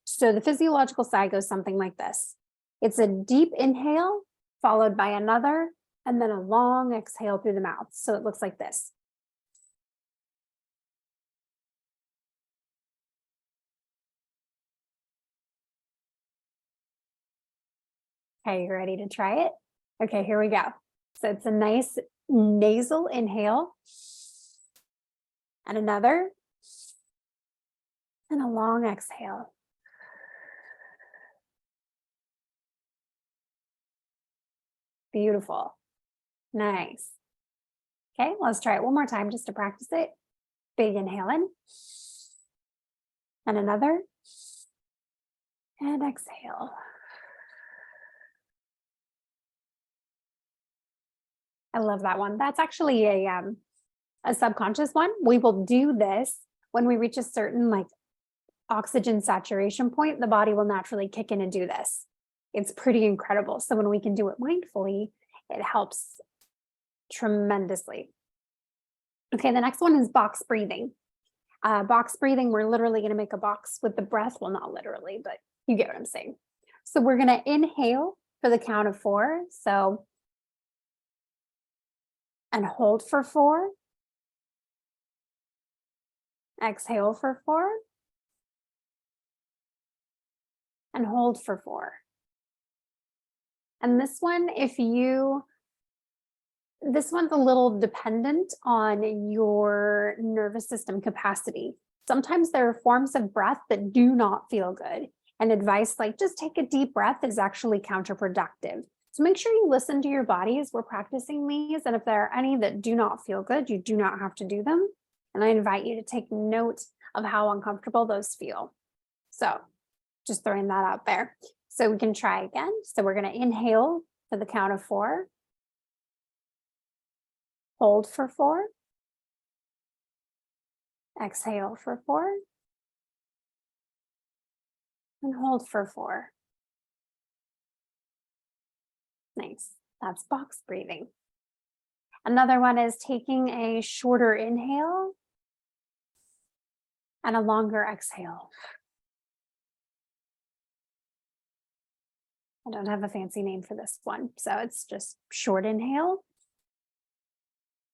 S1: So the physiological sigh goes something like this. It's a deep inhale followed by another, and then a long exhale through the mouth. So it looks like this. Okay, you ready to try it? Okay, here we go. So it's a nice nasal inhale and another And a long exhale. Beautiful. Nice. Okay, let's try it one more time just to practice it. Big inhale in. And another. And exhale. I love that one. That's actually a subconscious one. We will do this when we reach a certain like oxygen saturation point. The body will naturally kick in and do this. It's pretty incredible. So when we can do it mindfully, it helps tremendously. Okay, the next one is box breathing. Box breathing, we're literally going to make a box with the breath. Well, not literally, but you get what I'm saying. So we're going to inhale for the count of 4. So, and hold for 4. Exhale for 4. And hold for 4. And this one, this one's a little dependent on your nervous system capacity. Sometimes there are forms of breath that do not feel good. And advice like just take a deep breath is actually counterproductive. So make sure you listen to your body as we're practicing these. And if there are any that do not feel good, you do not have to do them. And I invite you to take note of how uncomfortable those feel. So just throwing that out there. So we can try again. So we're going to inhale for the count of 4. Hold for 4. Exhale for 4. And hold for 4. Nice. That's box breathing. Another one is taking a shorter inhale and a longer exhale. I don't have a fancy name for this one, so it's just short inhale,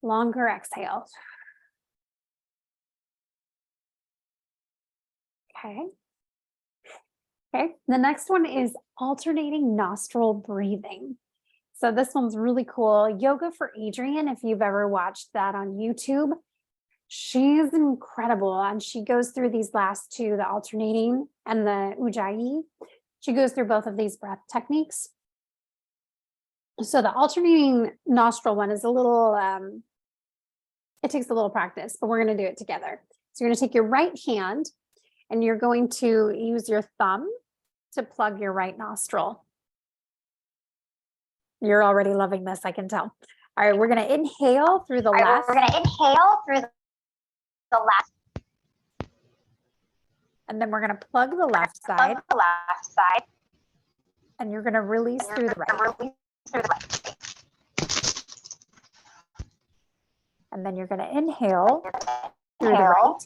S1: longer exhale. Okay. Okay, the next one is alternating nostril breathing. So this one's really cool. Yoga for Adrienne, if you've ever watched that on YouTube, she's incredible. And she goes through these last two, the alternating and the ujjayi. She goes through both of these breath techniques. So the alternating nostril one is a little, it takes a little practice, but we're going to do it together. So you're going to take your right hand and you're going to use your thumb to plug your right nostril. You're already loving this, I can tell. All right, we're going to inhale through the left.
S2: We're going to inhale through the left.
S1: And then we're going to plug the left side.
S2: Plug the left side.
S1: And you're going to release through the right.
S2: Release through the right.
S1: And then you're going to inhale through the right.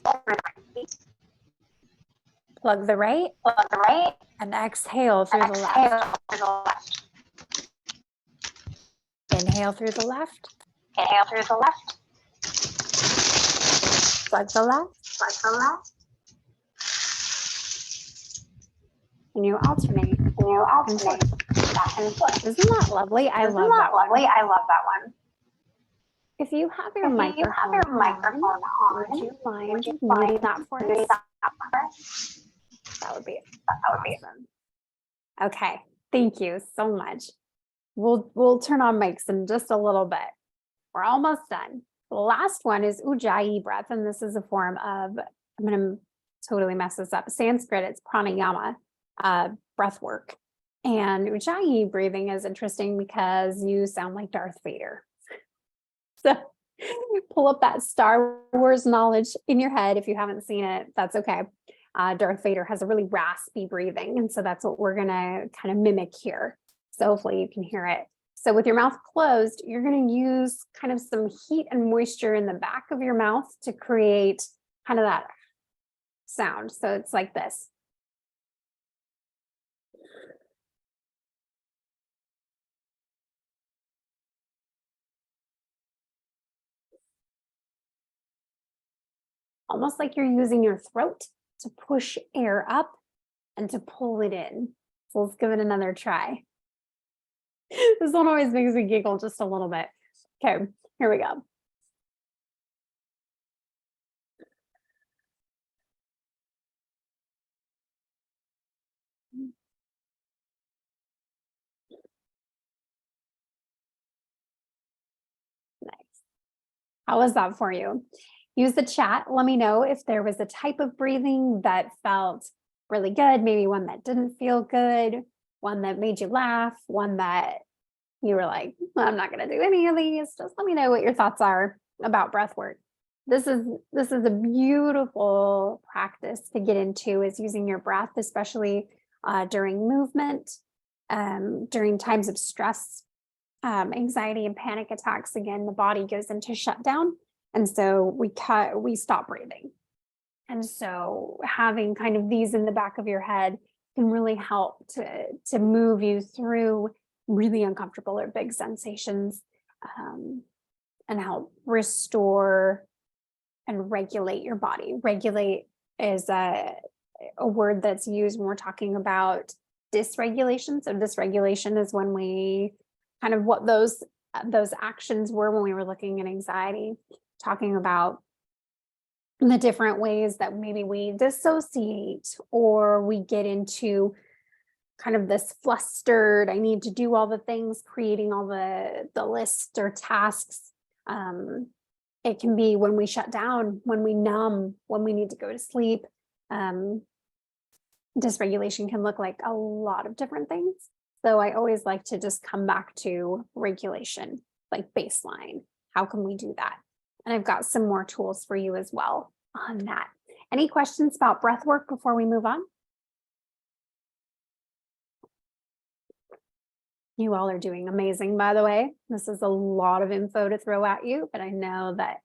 S1: Plug the right.
S2: Plug the right.
S1: And exhale through the left. Inhale through the left.
S2: Inhale through the left.
S1: Plug the left.
S2: Plug the left.
S1: And you alternate.
S2: Back and forth.
S1: Isn't that lovely? I love that one.
S2: I love that one.
S1: If you have your microphone on, would you mind muting that for us? That would be awesome. Okay, thank you so much. We'll turn on mics in just a little bit. We're almost done. The last one is ujjayi breath, and this is a form of, I'm going to totally mess this up. Sanskrit, it's pranayama breath work. And ujjayi breathing is interesting because you sound like Darth Vader. So pull up that Star Wars knowledge in your head. If you haven't seen it, that's okay. Darth Vader has a really raspy breathing. And so that's what we're going to kind of mimic here. So hopefully you can hear it. So with your mouth closed, you're going to use kind of some heat and moisture in the back of your mouth to create kind of that sound. So it's like this. Almost like you're using your throat to push air up and to pull it in. So let's give it another try. This one always makes me giggle just a little bit. Okay, here we go. How was that for you? Use the chat. Let me know if there was a type of breathing that felt really good, maybe one that didn't feel good, one that made you laugh, one that you were like, well, I'm not going to do any of these. Just let me know what your thoughts are about breath work. This is a beautiful practice to get into, is using your breath, especially during movement, during times of stress, anxiety and panic attacks. Again, the body goes into shutdown. And so we stop breathing. And so having kind of these in the back of your head can really help to move you through really uncomfortable or big sensations, and help restore and regulate your body. Regulate is a word that's used when we're talking about dysregulation. So dysregulation is when we kind of what those actions were when we were looking at anxiety, talking about the different ways that maybe we dissociate or we get into kind of this flustered, I need to do all the things, creating all the lists or tasks. It can be when we shut down, when we numb, when we need to go to sleep. Dysregulation can look like a lot of different things. So I always like to just come back to regulation, like baseline. How can we do that? And I've got some more tools for you as well on that. Any questions about breath work before we move on? You all are doing amazing, by the way. This is a lot of info to throw at you, but I know that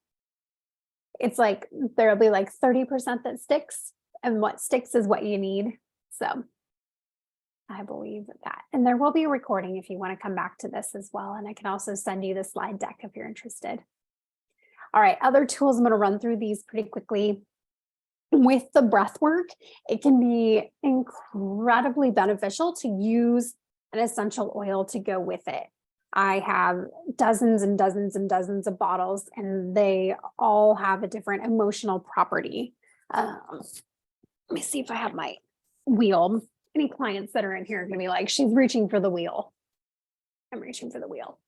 S1: it's like there'll be like 30% that sticks, and what sticks is what you need. So I believe that. And there will be a recording if you want to come back to this as well. And I can also send you the slide deck if you're interested. All right, other tools, I'm going to run through these pretty quickly. With the breath work, it can be incredibly beneficial to use an essential oil to go with it. I have dozens and dozens and dozens of bottles, and they all have a different emotional property. Let me see if I have my wheel. Any clients that are in here are going to be like, she's reaching for the wheel. I'm reaching for the wheel.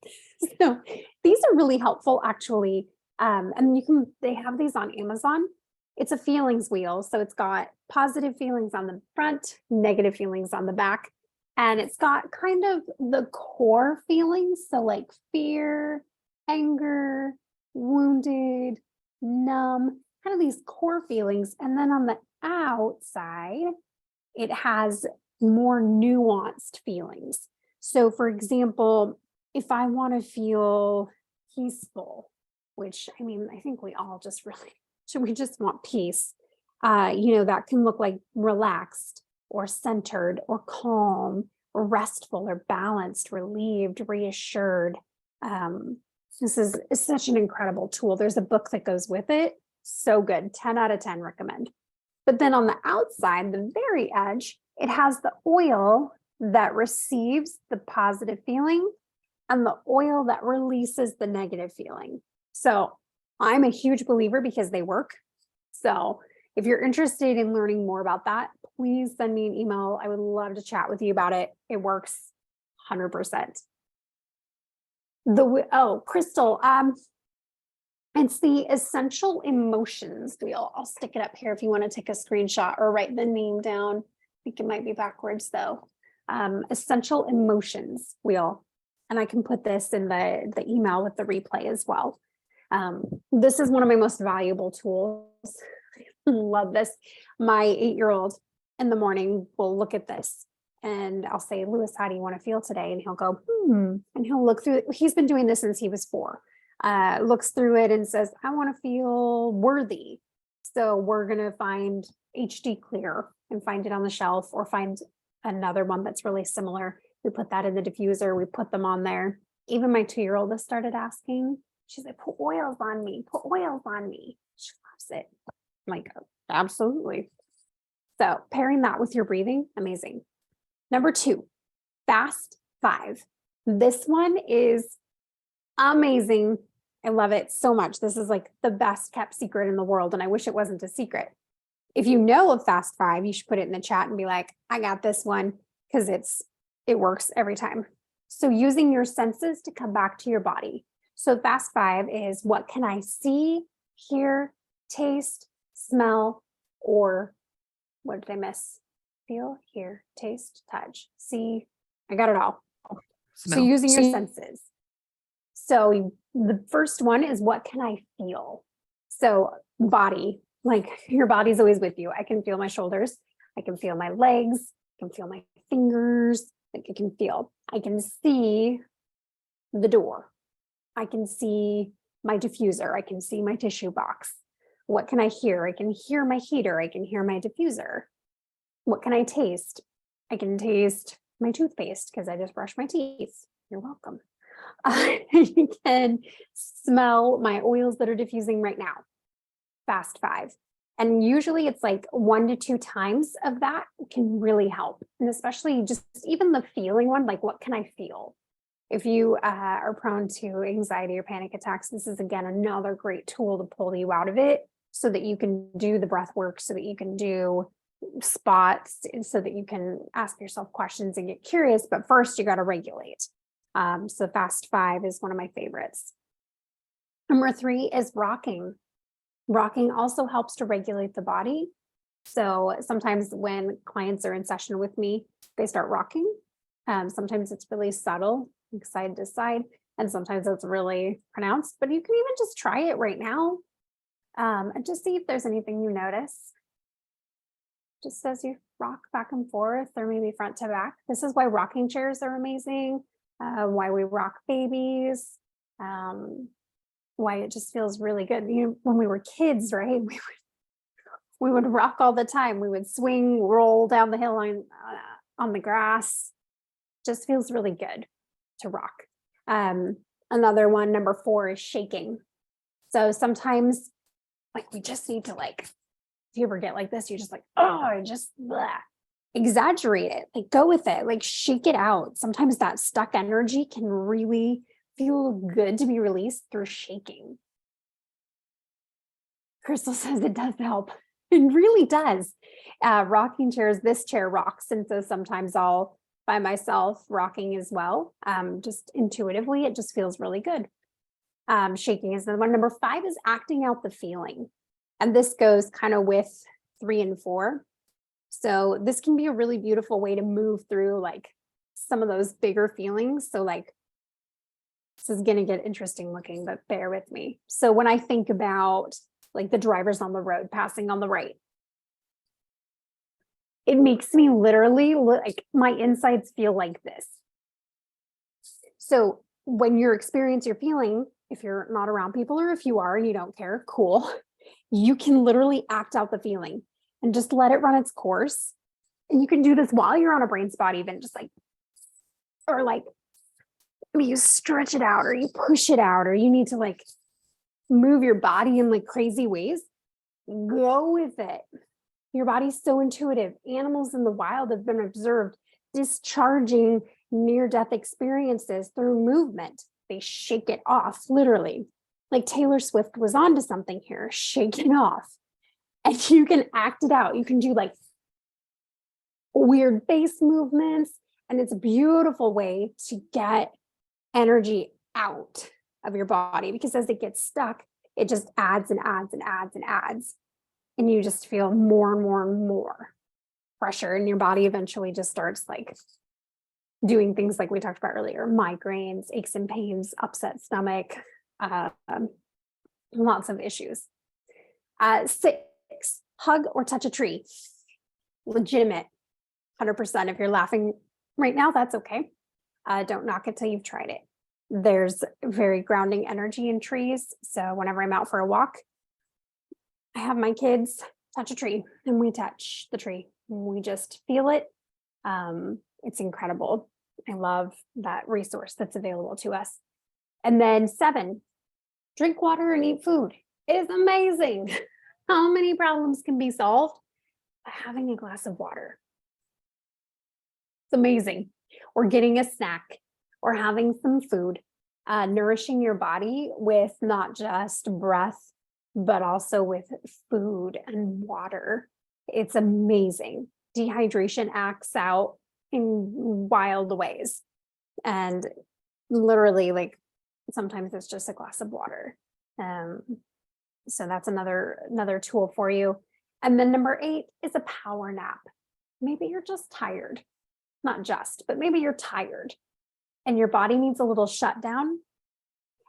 S1: So these are really helpful, actually. And they have these on Amazon. It's a feelings wheel. So it's got positive feelings on the front, negative feelings on the back. And it's got kind of the core feelings. So like fear, anger, wounded, numb, kind of these core feelings. And then on the outside, it has more nuanced feelings. So for example, if I want to feel peaceful, which I mean, I think we all just really, we just want peace. That can look like relaxed or centered or calm or restful or balanced, relieved, reassured. This is such an incredible tool. There's a book that goes with it. So good. 10 out of 10 recommend. But then on the outside, the very edge, it has the oil that receives the positive feeling and the oil that releases the negative feeling. So I'm a huge believer because they work. So if you're interested in learning more about that, please send me an email. I would love to chat with you about it. It works 100%. Crystal, it's the essential emotions wheel. I'll stick it up here if you want to take a screenshot or write the name down. I think it might be backwards though. Essential emotions wheel. And I can put this in the email with the replay as well. This is one of my most valuable tools. Love this. My 8-year-old in the morning will look at this and I'll say, Lewis, how do you want to feel today? And he'll go, and he'll look through it. He's been doing this since he was 4. Looks through it and says, I want to feel worthy. So we're going to find HD Clear and find it on the shelf, or find another one that's really similar. We put that in the diffuser. We put them on there. Even my 2-year-old has started asking. She's like, put oils on me. Put oils on me. She loves it. I'm like, absolutely. So pairing that with your breathing, amazing. Number 2, Fast 5. This one is amazing. I love it so much. This is like the best kept secret in the world. And I wish it wasn't a secret. If you know of Fast 5, you should put it in the chat and be like, I got this one, because it works every time. So using your senses to come back to your body. So fast 5 is what can I see, hear, taste, smell, or what did I miss? Feel, hear, taste, touch, see. I got it all. So
S3: Smell.
S1: using your senses. So the first one is what can I feel? So body, like your body's always with you. I can feel my shoulders. I can feel my legs. I can feel my fingers. Like I can see the door. I can see my diffuser. I can see my tissue box. What can I hear? I can hear my heater. I can hear my diffuser. What can I taste? I can taste my toothpaste because I just brushed my teeth. You're welcome. I can smell my oils that are diffusing right now. Fast 5. And usually it's like 1 to 2 times of that can really help. And especially just even the feeling one, like what can I feel? If you are prone to anxiety or panic attacks, this is again another great tool to pull you out of it so that you can do the breath work, so that you can do spots, so that you can ask yourself questions and get curious. But first you got to regulate. So fast 5 is one of my favorites. Number 3 is rocking. Rocking also helps to regulate the body. So sometimes when clients are in session with me, they start rocking. Sometimes it's really subtle, like side to side, and sometimes it's really pronounced, but you can even just try it right now and just see if there's anything you notice. Just as you rock back and forth or maybe front to back. This is why rocking chairs are amazing, why we rock babies, why it just feels really good. You know, when we were kids, right? We would rock all the time. We would swing, roll down the hill on the grass. Just feels really good to rock. Another one, number 4, is shaking. So sometimes like we just need to if you ever get like this, you're just like, oh, just blah. Exaggerate it, like go with it, like shake it out. Sometimes that stuck energy can really feel good to be released through shaking. Crystal says it does help. It really does. Rocking chairs, this chair rocks. And so sometimes I'll by myself rocking as well. Just intuitively, it just feels really good. Shaking is the one. Number 5 is acting out the feeling. And this goes kind of with 3 and 4. So this can be a really beautiful way to move through like some of those bigger feelings. So like, this is going to get interesting looking, but bear with me. So when I think about like the drivers on the road passing on the right, it makes me literally like my insides feel like this. So when you're experiencing your feeling, if you're not around people or if you are and you don't care, cool. You can literally act out the feeling and just let it run its course. And you can do this while you're on a brain spot, even just like, or like you stretch it out or you push it out, or you need to like move your body in like crazy ways. Go with it. Your body's so intuitive. Animals in the wild have been observed discharging near-death experiences through movement. They shake it off, literally. Like Taylor Swift was onto something here, shake it off. And you can act it out. You can do like weird face movements. And it's a beautiful way to get energy out of your body, because as it gets stuck, it just adds and adds and adds and adds. And you just feel more and more and more pressure, and your body eventually just starts like doing things like we talked about earlier, migraines, aches and pains, upset stomach, lots of issues. 6, hug or touch a tree. Legitimate, 100%. If you're laughing right now, that's okay. Don't knock it till you've tried it. There's very grounding energy in trees. So whenever I'm out for a walk, I have my kids touch a tree and we touch the tree. We just feel it. It's incredible. I love that resource that's available to us. And then 7, drink water and eat food. It is amazing how many problems can be solved by having a glass of water. It's amazing. Or getting a snack or having some food, nourishing your body with not just breath, but also with food and water. It's amazing. Dehydration acts out in wild ways. And literally, like, Sometimes it's just a glass of water. So that's another tool for you. And then number 8 is a power nap. Maybe you're just tired, not just, but maybe you're tired and your body needs a little shutdown.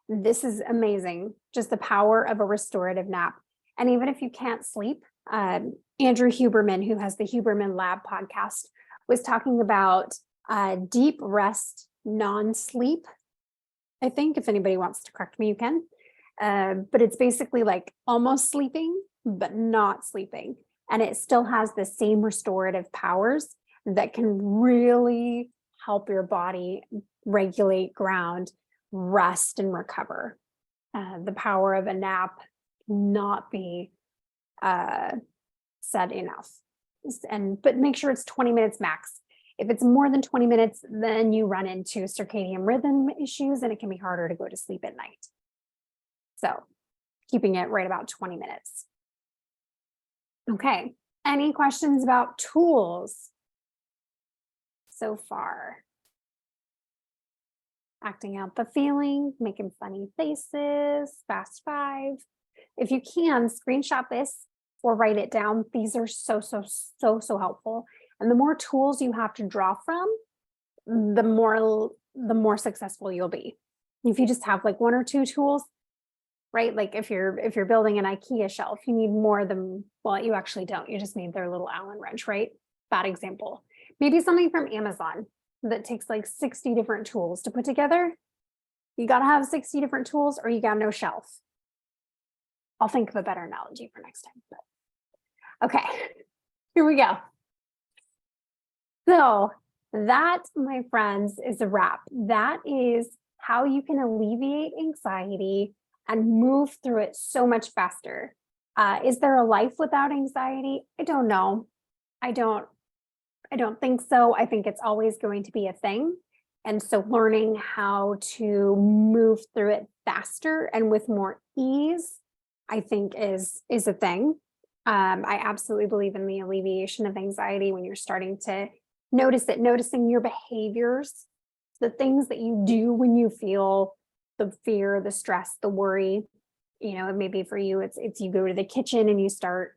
S1: This is amazing. Just the power of a restorative nap. And even if you can't sleep, Andrew Huberman, who has the Huberman Lab podcast, was talking about deep rest, non-sleep. I think if anybody wants to correct me, you can. But it's basically like almost sleeping, but not sleeping. And it still has the same restorative powers that can really help your body regulate, ground, rest, and recover. The power of a nap not be said enough. But make sure it's 20 minutes max. If it's more than 20 minutes, then you run into circadian rhythm issues and it can be harder to go to sleep at night. So keeping it right about 20 minutes. Okay, any questions about tools so far? Acting out the feeling, making funny faces, fast 5. If you can, screenshot this or write it down. These are so helpful. And the more tools you have to draw from, the more successful you'll be. If you just have like 1 or 2 tools, right? Like if you're building an IKEA shelf, you need more than, well, you actually don't. You just need their little Allen wrench, right? Bad example. Maybe something from Amazon that takes like 60 different tools to put together. You got to have 60 different tools or you got no shelf. I'll think of a better analogy for next time. But okay, here we go. So that, my friends, is a wrap. That is how you can alleviate anxiety and move through it so much faster. Is there a life without anxiety? I don't know. I don't think so. I think it's always going to be a thing. And so learning how to move through it faster and with more ease, I think is a thing. I absolutely believe in the alleviation of anxiety when you're starting to notice it, noticing your behaviors, the things that you do when you feel the fear, the stress, the worry. You know, maybe for you, it's you go to the kitchen and you start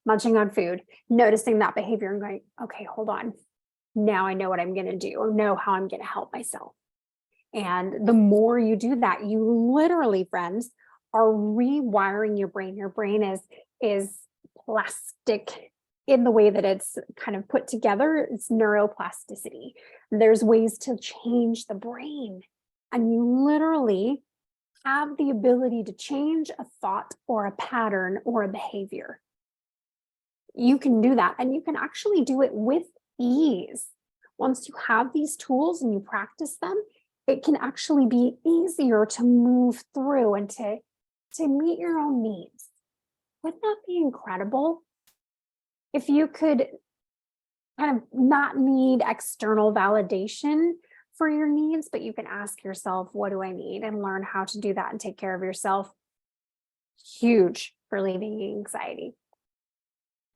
S1: munching on food, noticing that behavior and going, okay, hold on. Now I know what I'm going to do or know how I'm going to help myself. And the more you do that, you literally, friends, are rewiring your brain. Your brain is plastic in the way that it's kind of put together. It's neuroplasticity. There's ways to change the brain. And you literally have the ability to change a thought or a pattern or a behavior. You can do that, and you can actually do it with ease. Once you have these tools and you practice them, it can actually be easier to move through and to meet your own needs. Wouldn't that be incredible? If you could kind of not need external validation for your needs, but you can ask yourself, what do I need? And learn how to do that and take care of yourself. Huge for alleviating anxiety.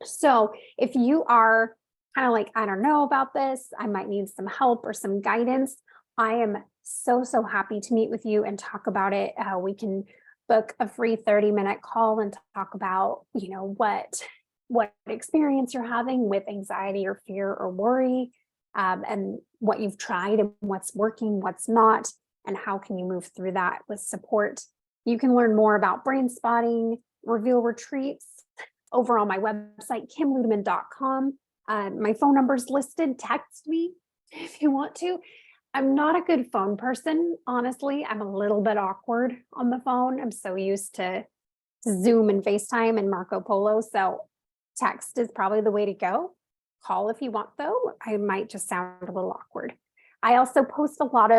S1: So if you are kind of like, I don't know about this, I might need some help or some guidance, I am so happy to meet with you and talk about it. We can book a free 30-minute call and talk about, you know, what experience you're having with anxiety or fear or worry, and what you've tried and what's working, what's not, and how can you move through that with support. You can learn more about brain spotting, reveal retreats over on my website, kimludeman.com. My phone number is listed. Text me if you want to. I'm not a good phone person, honestly. I'm a little bit awkward on the phone. I'm so used to Zoom and FaceTime and Marco Polo. So text is probably the way to go. Call if you want, though. I might just sound a little awkward. I also post a lot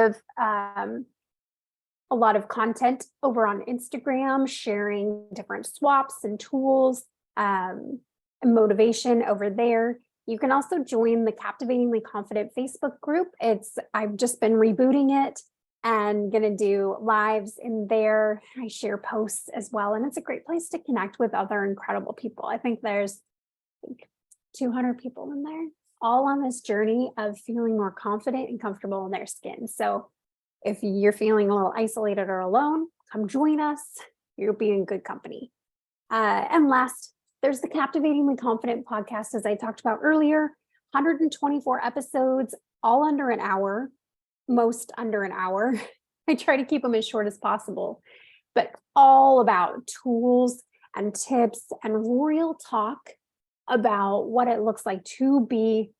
S1: of content over on Instagram, sharing different swaps and tools, and motivation over there. You can also join the Captivatingly Confident Facebook group. I've just been rebooting it and going to do lives in there. I share posts as well, and it's a great place to connect with other incredible people. I think there's 200 people in there, all on this journey of feeling more confident and comfortable in their skin. So If you're feeling a little isolated or alone, come join us. You'll be in good company. And last, there's the Captivatingly Confident podcast, as I talked about earlier, 124 episodes, all under an hour, most under an hour. I try to keep them as short as possible, but all about tools and tips and real talk about what it looks like to be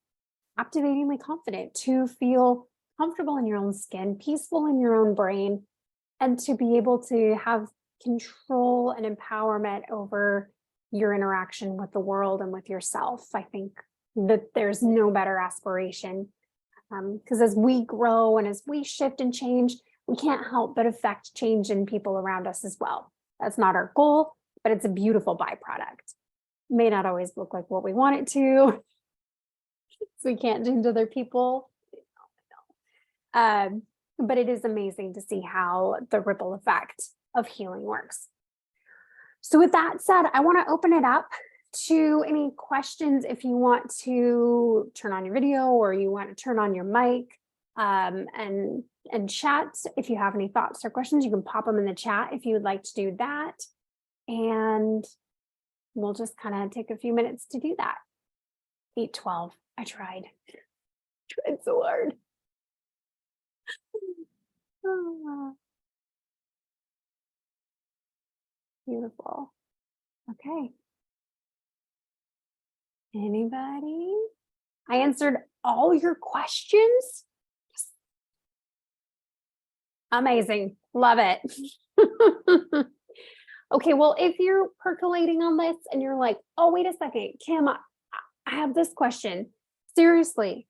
S1: captivatingly confident, to feel comfortable in your own skin, peaceful in your own brain, and to be able to have control and empowerment over your interaction with the world and with yourself. I think that there's no better aspiration, because as we grow and as we shift and change, we can't help but affect change in people around us as well. That's not our goal, but it's a beautiful byproduct. May not always look like what we want it to, so we can't change other people. But it is amazing to see how the ripple effect of healing works. So with that said, I want to open it up to any questions. If you want to turn on your video or you want to turn on your mic and chat, if you have any thoughts or questions, you can pop them in the chat if you would like to do that. And we'll just kind of take a few minutes to do that. 8:12. I tried so hard. Oh, beautiful. Okay. Anybody? I answered all your questions. Amazing. Love it. Okay, well, if you're percolating on this and you're like, oh, wait a second, Kim, I have this question. Seriously,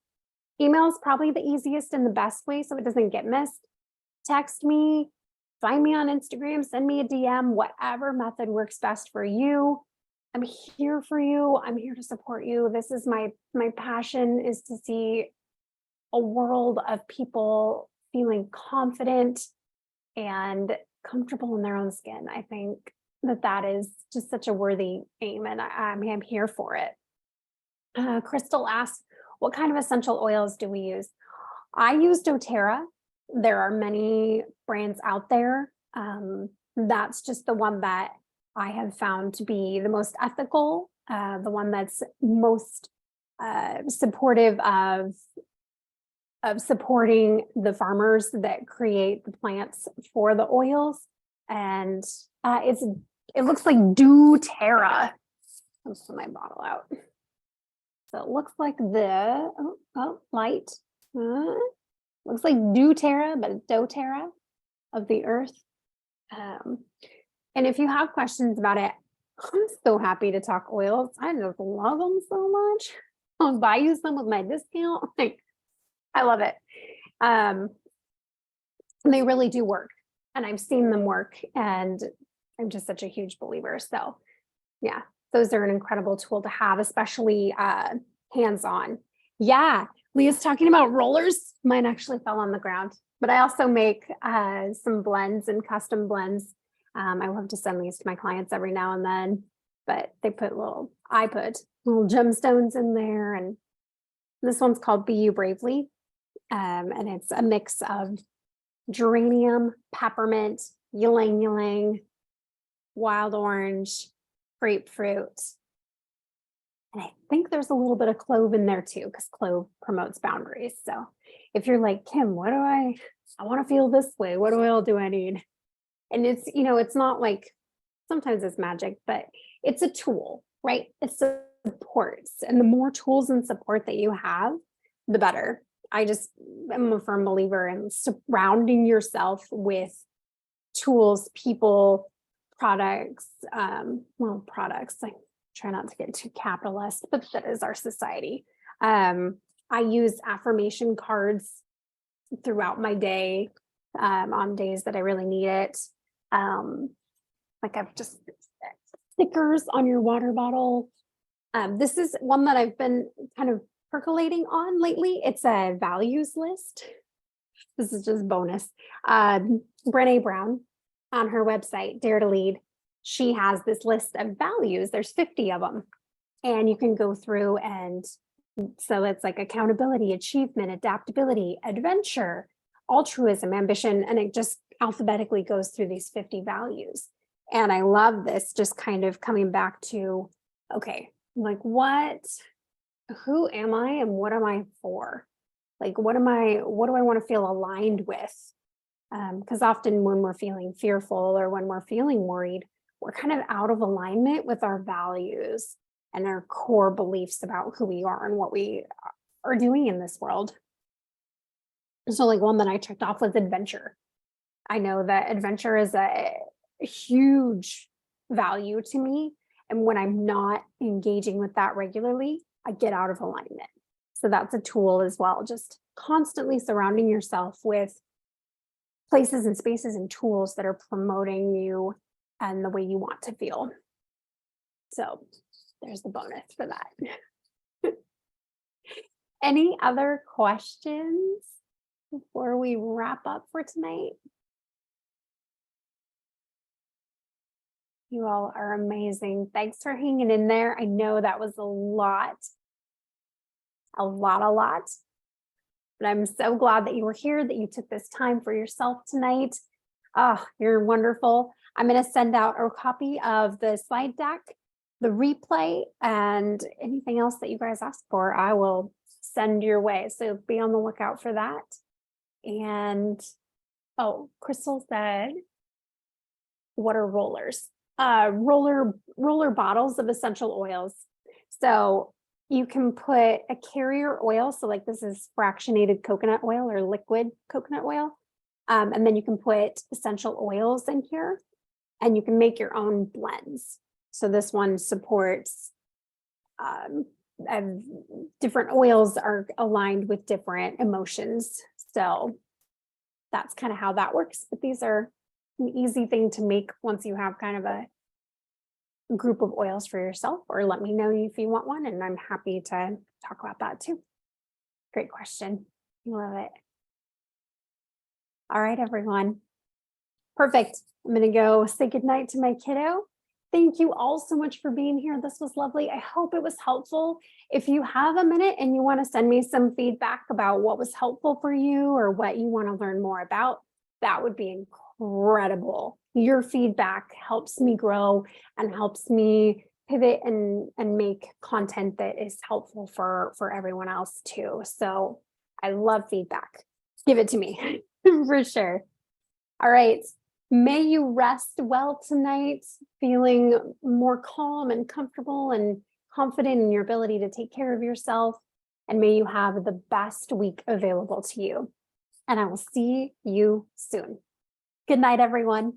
S1: email is probably the easiest and the best way so it doesn't get missed. Text me, find me on Instagram, send me a DM, whatever method works best for you. I'm here for you. I'm here to support you. This is my passion, is to see a world of people feeling confident and comfortable in their own skin. I think that is just such a worthy aim, and I'm here for it. Crystal asks, what kind of essential oils do we use? I use doTERRA. There are many brands out there. That's just the one that I have found to be the most ethical, the one that's most supportive of supporting the farmers that create the plants for the oils. And it looks like doTERRA. Let's put my bottle out. So it looks like the light. Looks like doTERRA, but doTERRA of the earth. And if you have questions about it, I'm so happy to talk oils. I just love them so much. I'll buy you some with my discount. I love it. And they really do work. And I've seen them work. And I'm just such a huge believer. So yeah, those are an incredible tool to have, especially hands-on. Yeah, Leah's talking about rollers. Mine actually fell on the ground. But I also make some blends and custom blends. I love to send these to my clients every now and then, but I put little gemstones in there. And this one's called Be You Bravely. And it's a mix of geranium, peppermint, ylang ylang, wild orange, grapefruit. And I think there's a little bit of clove in there too, because clove promotes boundaries. So if you're like, Kim, I want to feel this way. What oil do I need? And it's, it's not like, sometimes it's magic, but it's a tool, right? It supports. And the more tools and support that you have, the better. I just am a firm believer in surrounding yourself with tools, people, products, products. I try not to get too capitalist, but that is our society. I use affirmation cards throughout my day, on days that I really need it. Like I've just stickers on your water bottle. This is one that I've been kind of percolating on lately. It's a values list. This is just bonus. Brené Brown on her website, Dare to Lead, she has this list of values. There's 50 of them. And you can go through, and so it's like accountability, achievement, adaptability, adventure, altruism, ambition, and it just alphabetically goes through these 50 values. And I love this, just kind of coming back to, okay, like who am I and what am I for? Like, what do I want to feel aligned with? Because often when we're feeling fearful or when we're feeling worried, we're kind of out of alignment with our values and our core beliefs about who we are and what we are doing in this world. So like one that I checked off was adventure. I know that adventure is a huge value to me. And when I'm not engaging with that regularly, I get out of alignment. So that's a tool as well, just constantly surrounding yourself with places and spaces and tools that are promoting you and the way you want to feel. So there's the bonus for that. Any other questions before we wrap up for tonight? You all are amazing. Thanks for hanging in there. I know that was a lot. But I'm so glad that you were here, that you took this time for yourself tonight. Oh, you're wonderful. I'm going to send out a copy of the slide deck, the replay, and anything else that you guys ask for, I will send your way. So be on the lookout for that. And, oh, Crystal said, what are rollers? Roller bottles of essential oils. So you can put a carrier oil. So like this is fractionated coconut oil or liquid coconut oil. And then you can put essential oils in here and you can make your own blends. So this one supports different oils are aligned with different emotions. So that's kind of how that works. But these are an easy thing to make once you have kind of a group of oils for yourself, or let me know if you want one, and I'm happy to talk about that too. Great question. Love it. All right, everyone. Perfect. I'm going to go say goodnight to my kiddo. Thank you all so much for being here. This was lovely. I hope it was helpful. If you have a minute and you want to send me some feedback about what was helpful for you or what you want to learn more about, that would be incredible. Your feedback helps me grow and helps me pivot and make content that is helpful for everyone else too. So I love feedback. Give it to me for sure. All right. May you rest well tonight, feeling more calm and comfortable and confident in your ability to take care of yourself. And may you have the best week available to you. And I will see you soon. Good night, everyone.